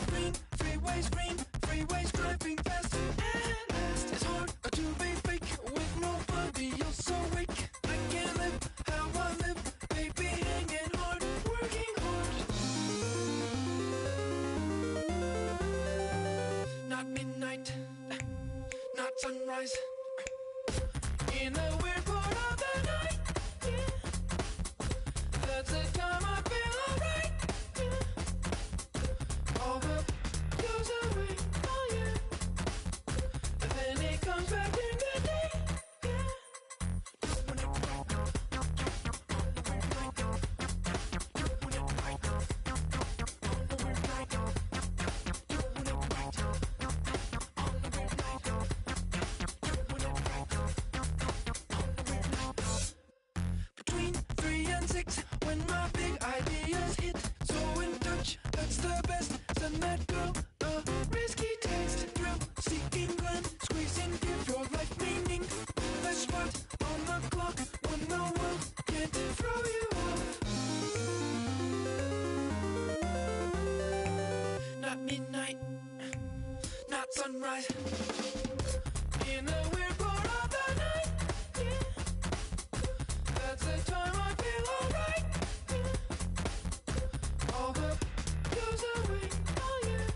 Green, freeways driving fast and fast. It's hard to be fake with nobody else awake. I can't live how I live, baby, hanging hard, working hard. Not midnight, not sunrise. In a weird part of the night, yeah. That's the time I feel alright, yeah. All the goes away, oh yeah. And then it comes back in the day, yeah. Between 3 and 6, when my big ideas hit. So in touch, that's the best. Send that girl a risky text. Thrill seeking glance, squeezing, give your life meaning. The spot on the clock when the world can't throw you off. Not midnight, not sunrise. In a weird part of the night, yeah. That's the time I feel alright, yeah. All the goes away, oh yeah.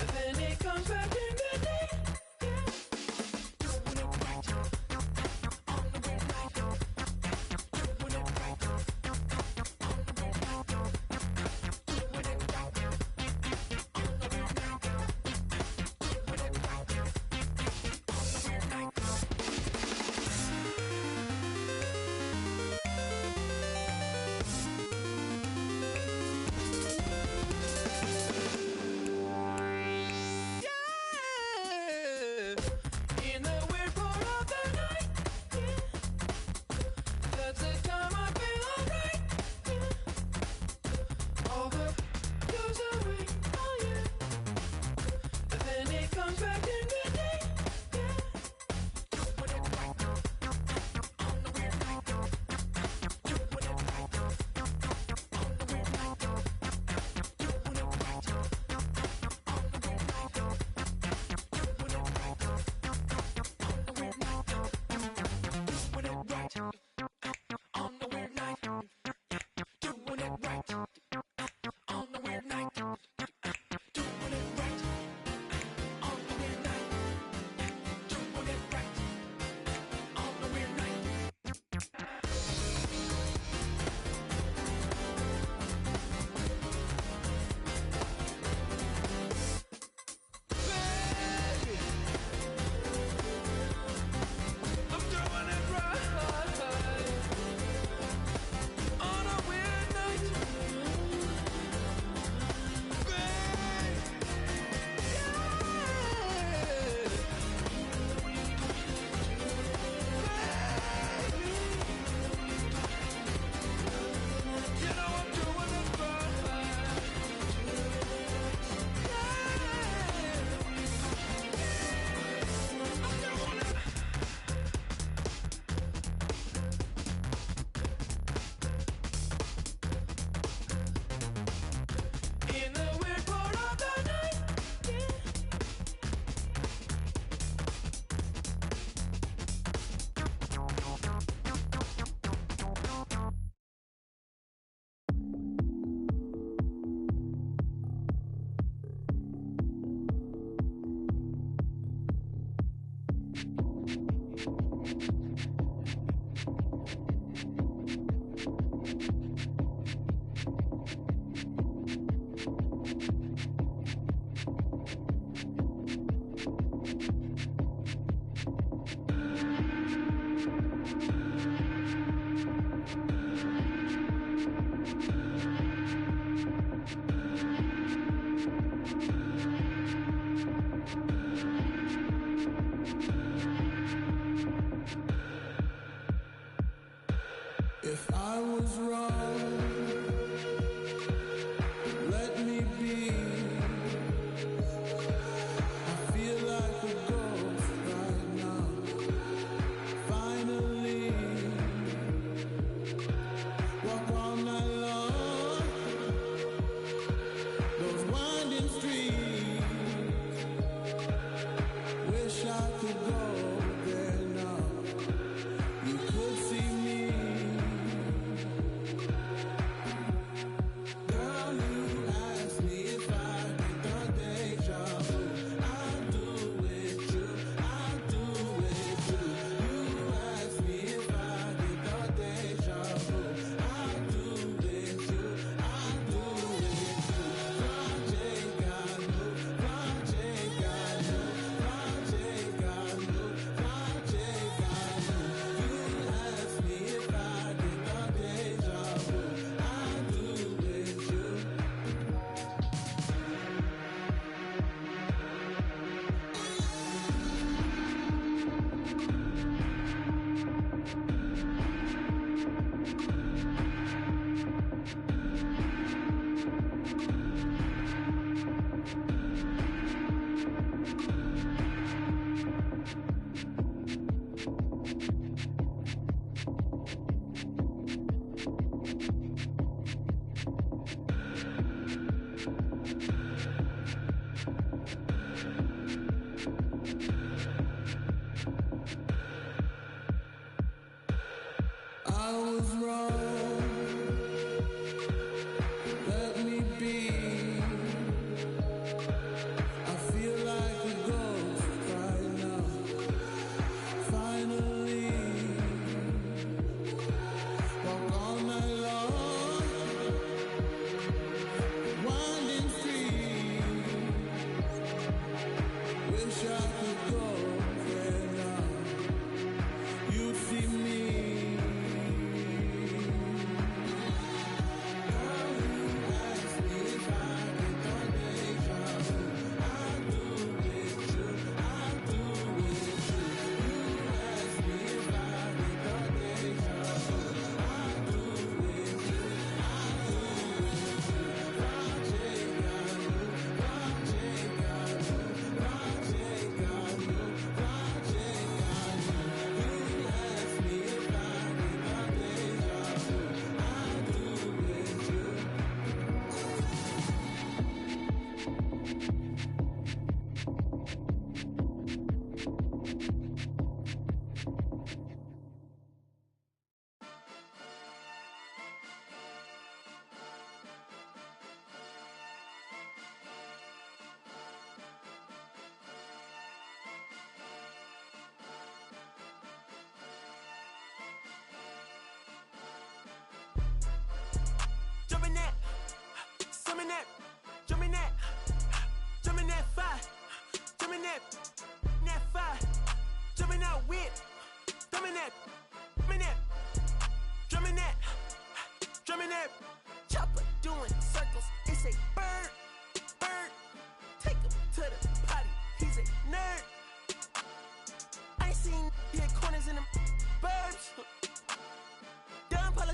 And then it comes back in the day, yeah. Doing it right, on the way right. Doing it right, on the way right. Doing it right, on the way right. Doing it right, on the way right.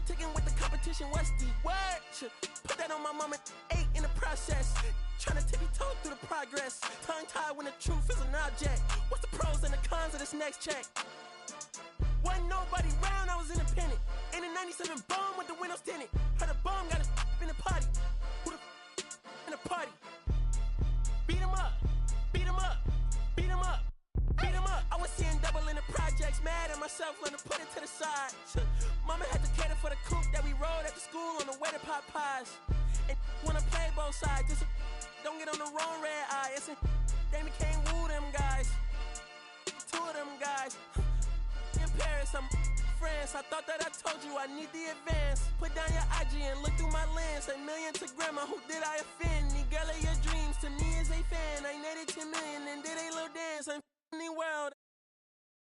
politicking with the competition. What's the word? Should put that on my mama. 8 in the process. Trying to tippy-toe through the progress. Tongue-tied when the truth is an object. What's the pros and the cons of this next check? Wasn't nobody round, I was independent. In a 97 bomb with the windows tinted. Heard a bomb got a in the party. Who the in the party? Beat 'em up, beat 'em up, beat 'em up, beat 'em up. I was seeing double in the projects, mad at myself, learned to put it to the side. Mama had to cater for the coupe that we rode at the school on the way to Popeyes. And wanna play both sides, just don't get on the wrong red eye. It's a they became woo them guys. 2 of them guys. In Paris, I'm France. I thought that I told you I need the advance. Put down your IG and look through my lens. A million to grandma, who did I offend? The girl of your dreams to me is a fan. I netted 10 million and did a little dance. I'm the world.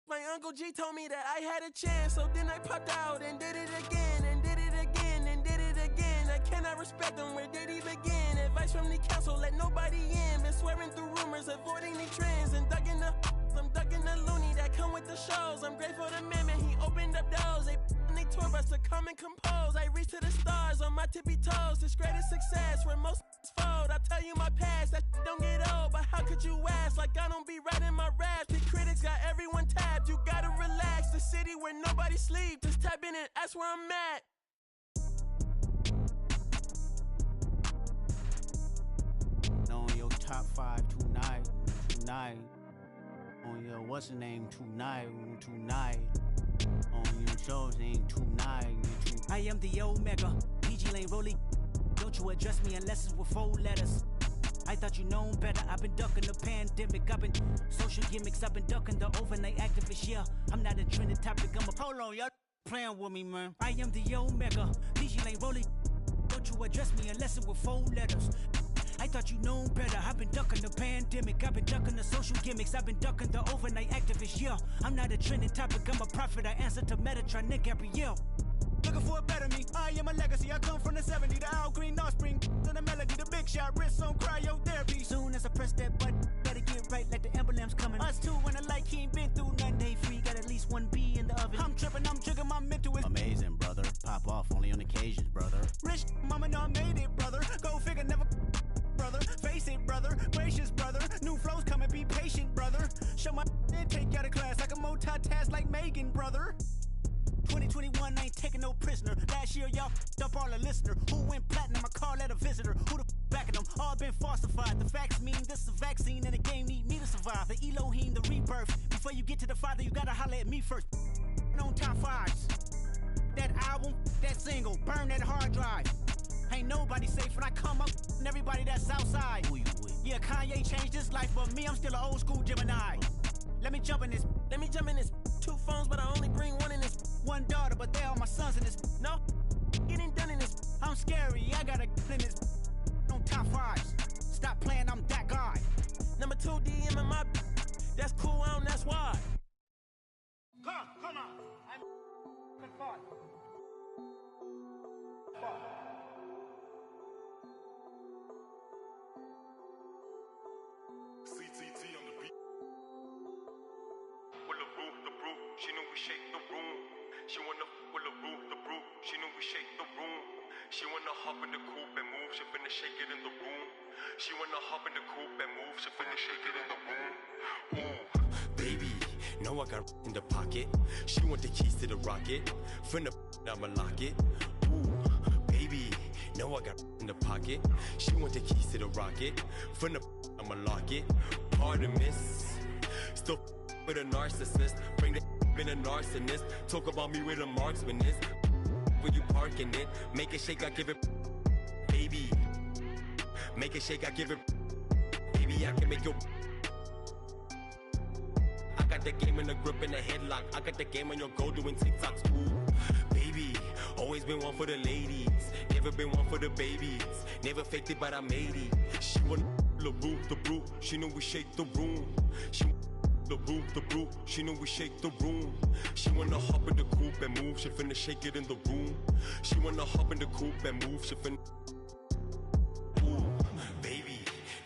My Uncle G told me that I had a chance, so then I popped out and did it again, and did it again, and did it again. I cannot respect them, where did he begin? Advice from the council, let nobody in. Been swearing through rumors, avoiding the trends, and ducking the I'm ducking the loony that come with the shows. I'm grateful to man, he opened up doors. They tour bus to come and compose. I reach to the stars on my tippy toes. This greatest success where most fold. I tell you my past, that don't get old. But how could you ask? Like I don't be writing my raps. The critics got everyone tabbed. You gotta relax. The city where nobody sleeps. Just tap in and ask where I'm at. On your top 5 tonight. On your what's the name tonight. On your show's name tonight. I am the Omega, PG Lane Rolly. Don't you address me unless it's with 4 letters. I thought you known better. I've been ducking the pandemic. I've been social gimmicks. I've been ducking the overnight activists. Yeah, I'm not a trending topic. I'm a hold on, y'all playing with me, man. I am the Omega, PG Lane Rolly. Don't you address me unless it's with 4 letters. I thought you known better. I've been ducking the pandemic. I've been ducking the social gimmicks. I've been ducking the overnight activists. Yeah, I'm not a trending topic. I'm a prophet. I answer to Metatron, Nick Gabrielle. Looking for a better me. I am a legacy. I come from the 70s. The Al Green, Offspring, and the melody. The big shot, wrists on cryotherapy. Soon as I press that button, better get right like the emblem's coming. Us two when the light he ain't been through nothing. They free. Got at least 1 B in the oven. I'm tripping. I'm jigging. My mental is amazing, brother. Pop off only on occasions, brother. Rich mama know I made it, brother. Go figure, never. Brother, face it, brother, gracious, brother. New flows coming, be patient, brother. Show my and take you out of class like a multitask like Megan, brother. 2021, I ain't taking no prisoner. Last year, y'all up all the listener. Who went platinum? I call that a visitor. Who the backing them? All been falsified. The facts mean this is a vaccine and the game need me to survive. The Elohim, the rebirth. Before you get to the Father, you gotta holler at me first. On top 5s. That album, that single, burn that hard drive. Ain't nobody safe when I come up and everybody that's outside. Who you with? Yeah, Kanye changed his life, but me, I'm still an old school Gemini. Let me jump in this. 2 phones, but I only bring 1 in this. 1 daughter, but they all my sons in this. No, getting done in this. I'm scary, I got a in this. On top 5s. Stop playing, I'm that guy. Number 2 DM in my. That's cool, I don't, that's why. Come on. I'm fun. CTT on the beat. With the brew, she knew we shake the room. She wanna with the brew, she knew we shake the room. She wanna hop in the coupe and move, she finna shake it in the room. She wanna hop in the coupe and move, she finna shake it in the room. Ooh, baby, know I got in the pocket. She want the keys to the rocket. Finna I'ma lock it. Ooh, baby, know I got in the pocket. She want the keys to the rocket. Finna I'ma lock it. Pardon miss. Still with a narcissist. Bring the in a narcissist. Talk about me with a marksman is. When you parking it, make it shake, I give it. Baby, make it shake, I give it. Baby, I can make you. I got the game in the grip and the headlock. I got the game on your go doing TikToks. Ooh, baby, always been one for the ladies. Never been one for the babies. Never faked it, but I made it. She want the brew. She knew we shake the room. She the brew. She knew we shake the room. She wanna hop in the coupe and move. She finna shake it in the room. She wanna hop in the coupe and move. She finna. Ooh, baby,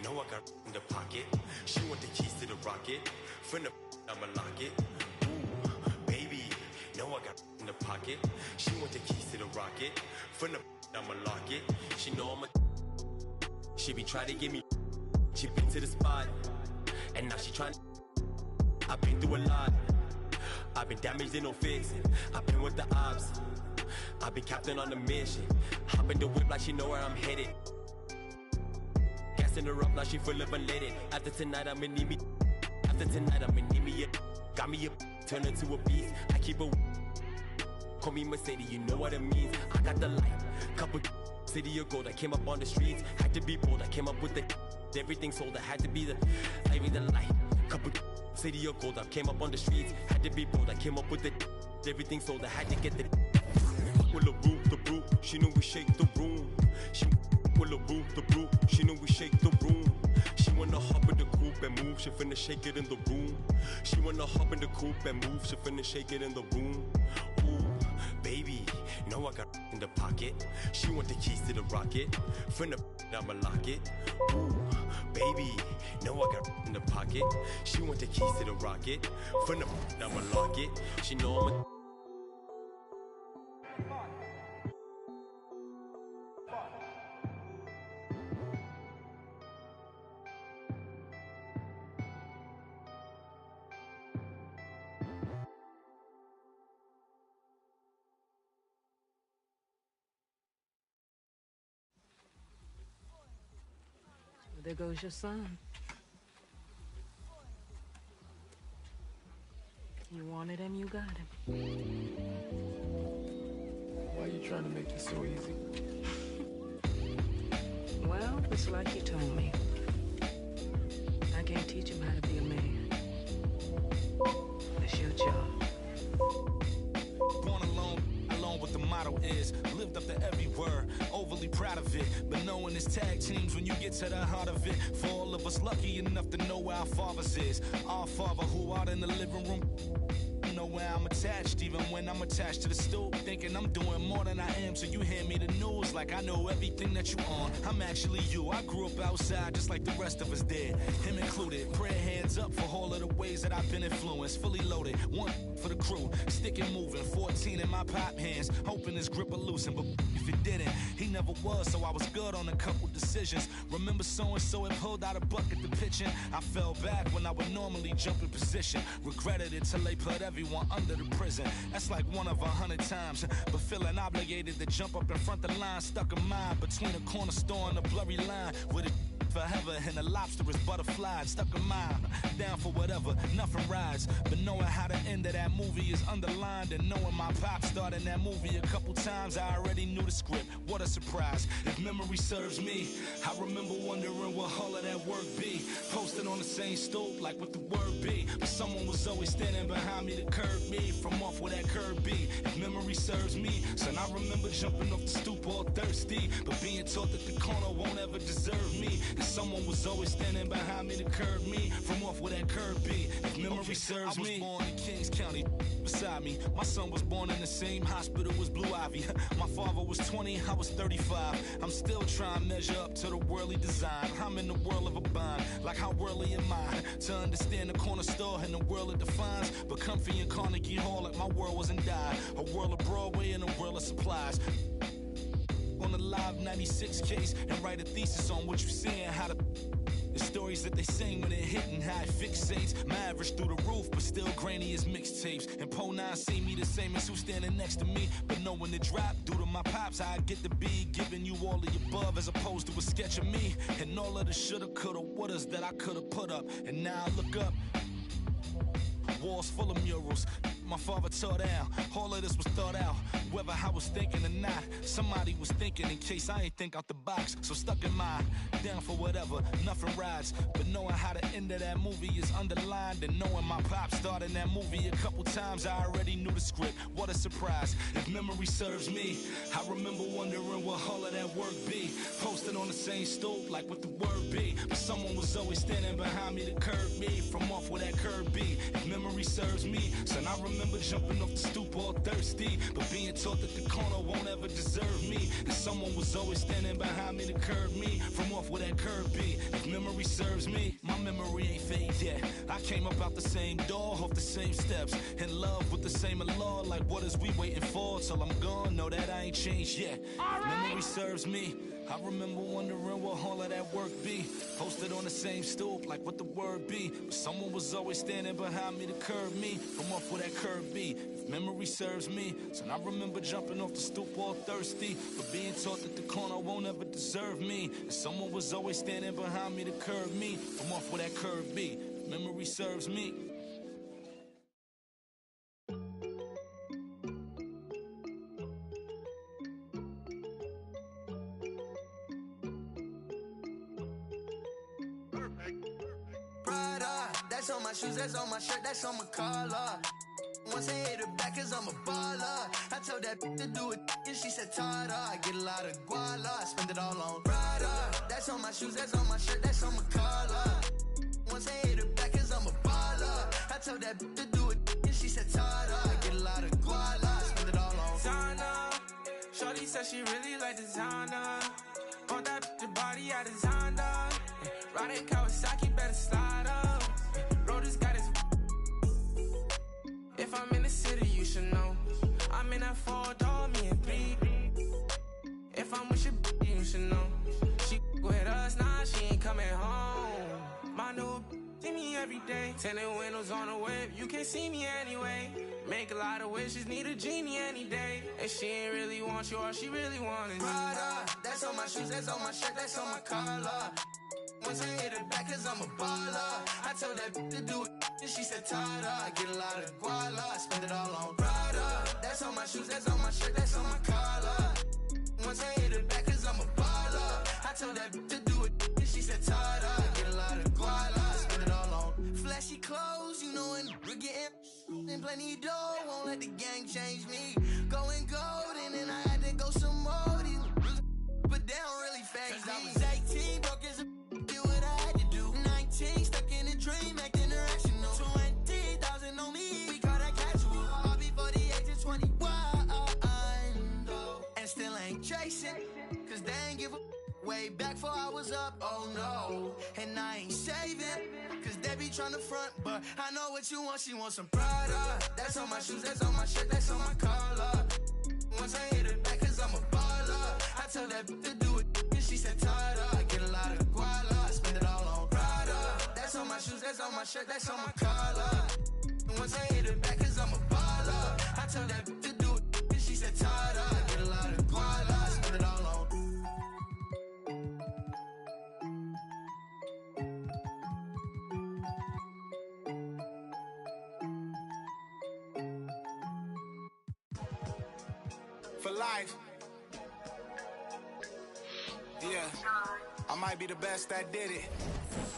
know I got in the pocket. She want the keys to the rocket. Finna I'ma lock it. Ooh, baby, know I got in the pocket. She want the keys to the rocket. From the I'ma lock it. She know I'm a. She be trying to get me. She been to the spot, and now she trying. I've been through a lot. I've been damaged and no fixing. I've been with the ops. I've been captain on the mission. Hop in the whip like she know where I'm headed. Gassing her up, now she full of unleaded. After tonight, I'ma need me. After tonight, I'ma need me a. Got me a. Turn her to a beast. I keep a. Call me Mercedes, you know what it means. I got the light. Couple city of gold. I came up on the streets. Had to be bold. I came up with the. Everything sold. I had to be the. I be the light. Couple city of gold. I came up on the streets. Had to be bold. I came up with the. Everything sold. I had to get the. With the brute. She knew we shake the room. She with the brute. She knew we shake the room. She wanna hop in the coupe and move. She finna shake it in the room. She wanna hop in the coupe and move. She finna shake it in the room. Ooh, baby, know I got in the pocket. She want the keys to the rocket. Finna I'ma lock it. Ooh, baby, know I got in the pocket. She want the keys to the rocket. Finna I'ma lock it. She know I'm a. There goes your son. You wanted him, you got him. Why are you trying to make this so easy? Well, it's like you told me. I can't teach him how to be a man. It's your job. Born alone what the motto is. Lived up to every word, overly proud of it. But knowing it's tag teams when you get to the heart of it. For all of us lucky enough to know where our fathers is. Our father who out in the living room. Know where I'm attached, even when I'm attached to the stool. Thinking I'm doing more than I am, so you hand me the news like I know everything that you on. I'm actually you. I grew up outside just like the rest of us did, him included. Prayer hands up for all of the ways that I've been influenced. Fully loaded, one for the crew, sticking moving. 14 in my pop hands, hoping his grip will loosen. But if it didn't, he never was, so I was good on a couple decisions. Remember so-and-so had pulled out a bucket to pitching. I fell back when I would normally jump in position. Regretted it till they put everyone under the prison. That's like 1 of 100 times. But feeling obligated to jump up in front the line. Stuck in mind between a corner store and a blurry line. With it forever and the lobsterous butterfly. Stuck in mind, down for whatever, nothing rides. But knowing how the end of that movie is underlined. And knowing my pop starred in that movie a couple times, I already knew the script. What a surprise. If memory serves me, I remember wondering what all of that work be. Posted on the same stoop like what the word be. But someone was always standing behind me to curb me from off where that curb be. If memory serves me, son, I remember jumping off the stoop all thirsty, but being taught that the corner won't ever deserve me. And someone was always standing behind me to curb me from off where that curb be. If memory serves me, I was born in Kings County beside me. My son was born in the same hospital as Blue Ivy. My father was 20, I was 35. I'm still trying to measure up to the worldly design. I'm in the world of a bind, like how worldly am I? To understand the corner store and the world it defines. But comfy in Carnegie Hall like my world wasn't died. A world of Broadway and a world of supplies. On the Live 96 case and write a thesis on what you see and how the stories that they sing when it hitting how it fixates. My average through the roof, but still grainy as mixtapes. And Po 9 see me the same as who's standing next to me. But knowing the drop due to my pops, how I get to be giving you all of the above as opposed to a sketch of me. And all of the shoulda, coulda, wouldas that I coulda put up. And now I look up. Walls full of murals, my father tore down. All of this was thought out, whether I was thinking or not. Somebody was thinking in case I ain't think out the box. So stuck in mind, down for whatever, nothing rides. But knowing how the end of that movie is underlined, and knowing my pop starred in that movie a couple times, I already knew the script. What a surprise. If memory serves me, I remember wondering what all of that work be. Posted on the same stoop like what the word be. But someone was always standing behind me to curb me from off where that curb be. If memory serves me, son, I remember jumping off the stoop all thirsty, but being taught that the corner won't ever deserve me. And someone was always standing behind me to curb me from off where that curb be. If memory serves me, my memory ain't fade yet. I came up out the same door, off the same steps, in love with the same law. Like what is we waiting for till I'm gone? Know that I ain't changed yet. If memory serves me, I remember wondering what all of that work be. Posted on the same stoop, like what the word be. But someone was always standing behind me to curb me from off where that curb be. If memory serves me, so I remember jumping off the stoop all thirsty, but being taught that the corner won't ever deserve me. And someone was always standing behind me to curb me from off where that curb be. If memory serves me. That's on my shoes, that's on my shirt, that's on my collar. Once I hit her back, cause I'm a baller. I told that to do it, and she said, Tada. I get a lot of guala, I spend it all on Prada. That's on my shoes, that's on my shirt, that's on my collar. Once I hit her back, cause I'm a baller. I told that to do it, and she said, Tada. I get a lot of guala, I spend it all on Zana. Shorty said she really like designer. On that the body I designed her. Riding Kawasaki, better slide up. Rollers got his. If I'm in the city, you should know. I'm in that 4-door, me and 3. If I'm with your you should know. She with us, nah, she ain't coming home. My new see me every day. Tinted windows on the whip, you can't see me anyway. Make a lot of wishes, need a genie any day. And she ain't really want you, all she really want is Prada. That's on my shoes, that's on my shirt, that's on my collar. Once I hit her back, cause I'm a baller. I told that to do it, and she said, Tada. I get a lot of guala, I spend it all on Prada. That's on my shoes, that's on my shirt, that's on my collar. Once I hit her back, cause I'm a baller. I told that to do it, and she said, Tada. I get a lot of guala, I spend it all on flashy clothes, you know, and we're getting and plenty dough. Won't let the gang change me. Going gold, and then I had to go some more. But they don't really phase me. I was 18, broke as a do what I had to do. 19, stuck in a dream, acting irrational. 20,000 on me, we call that casual. All before the age of 21. And still ain't chasing, cause they ain't give a way back before I was up, oh no. And I ain't saving, cause they be tryna front, but I know what you want, she wants some Prada. That's on my shoes, that's on my shirt, that's on my collar. Once I hit it back, cause I'm a baller. I told that to do it, and she said, Tada. I get a lot of guala, I spend it all on Prada. That's on my shoes, that's on my shirt, that's on my collar. Once I hit it back, cause I'm a baller. I told that to do it, and she said, Tada. I get a lot of guala, I spend it all on. For life. Yeah, I might be the best that did it,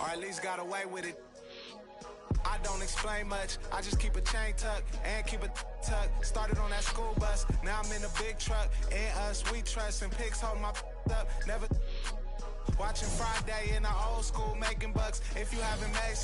or at least got away with it. I don't explain much, I just keep a chain tucked and keep a tuck. Started on that school bus, now I'm in a big truck. And us, we trust, and pigs hold my up. Never watching Friday in the old school, making bucks. If you haven't made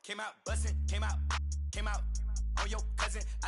Came out bustin', came out on your cousin. I do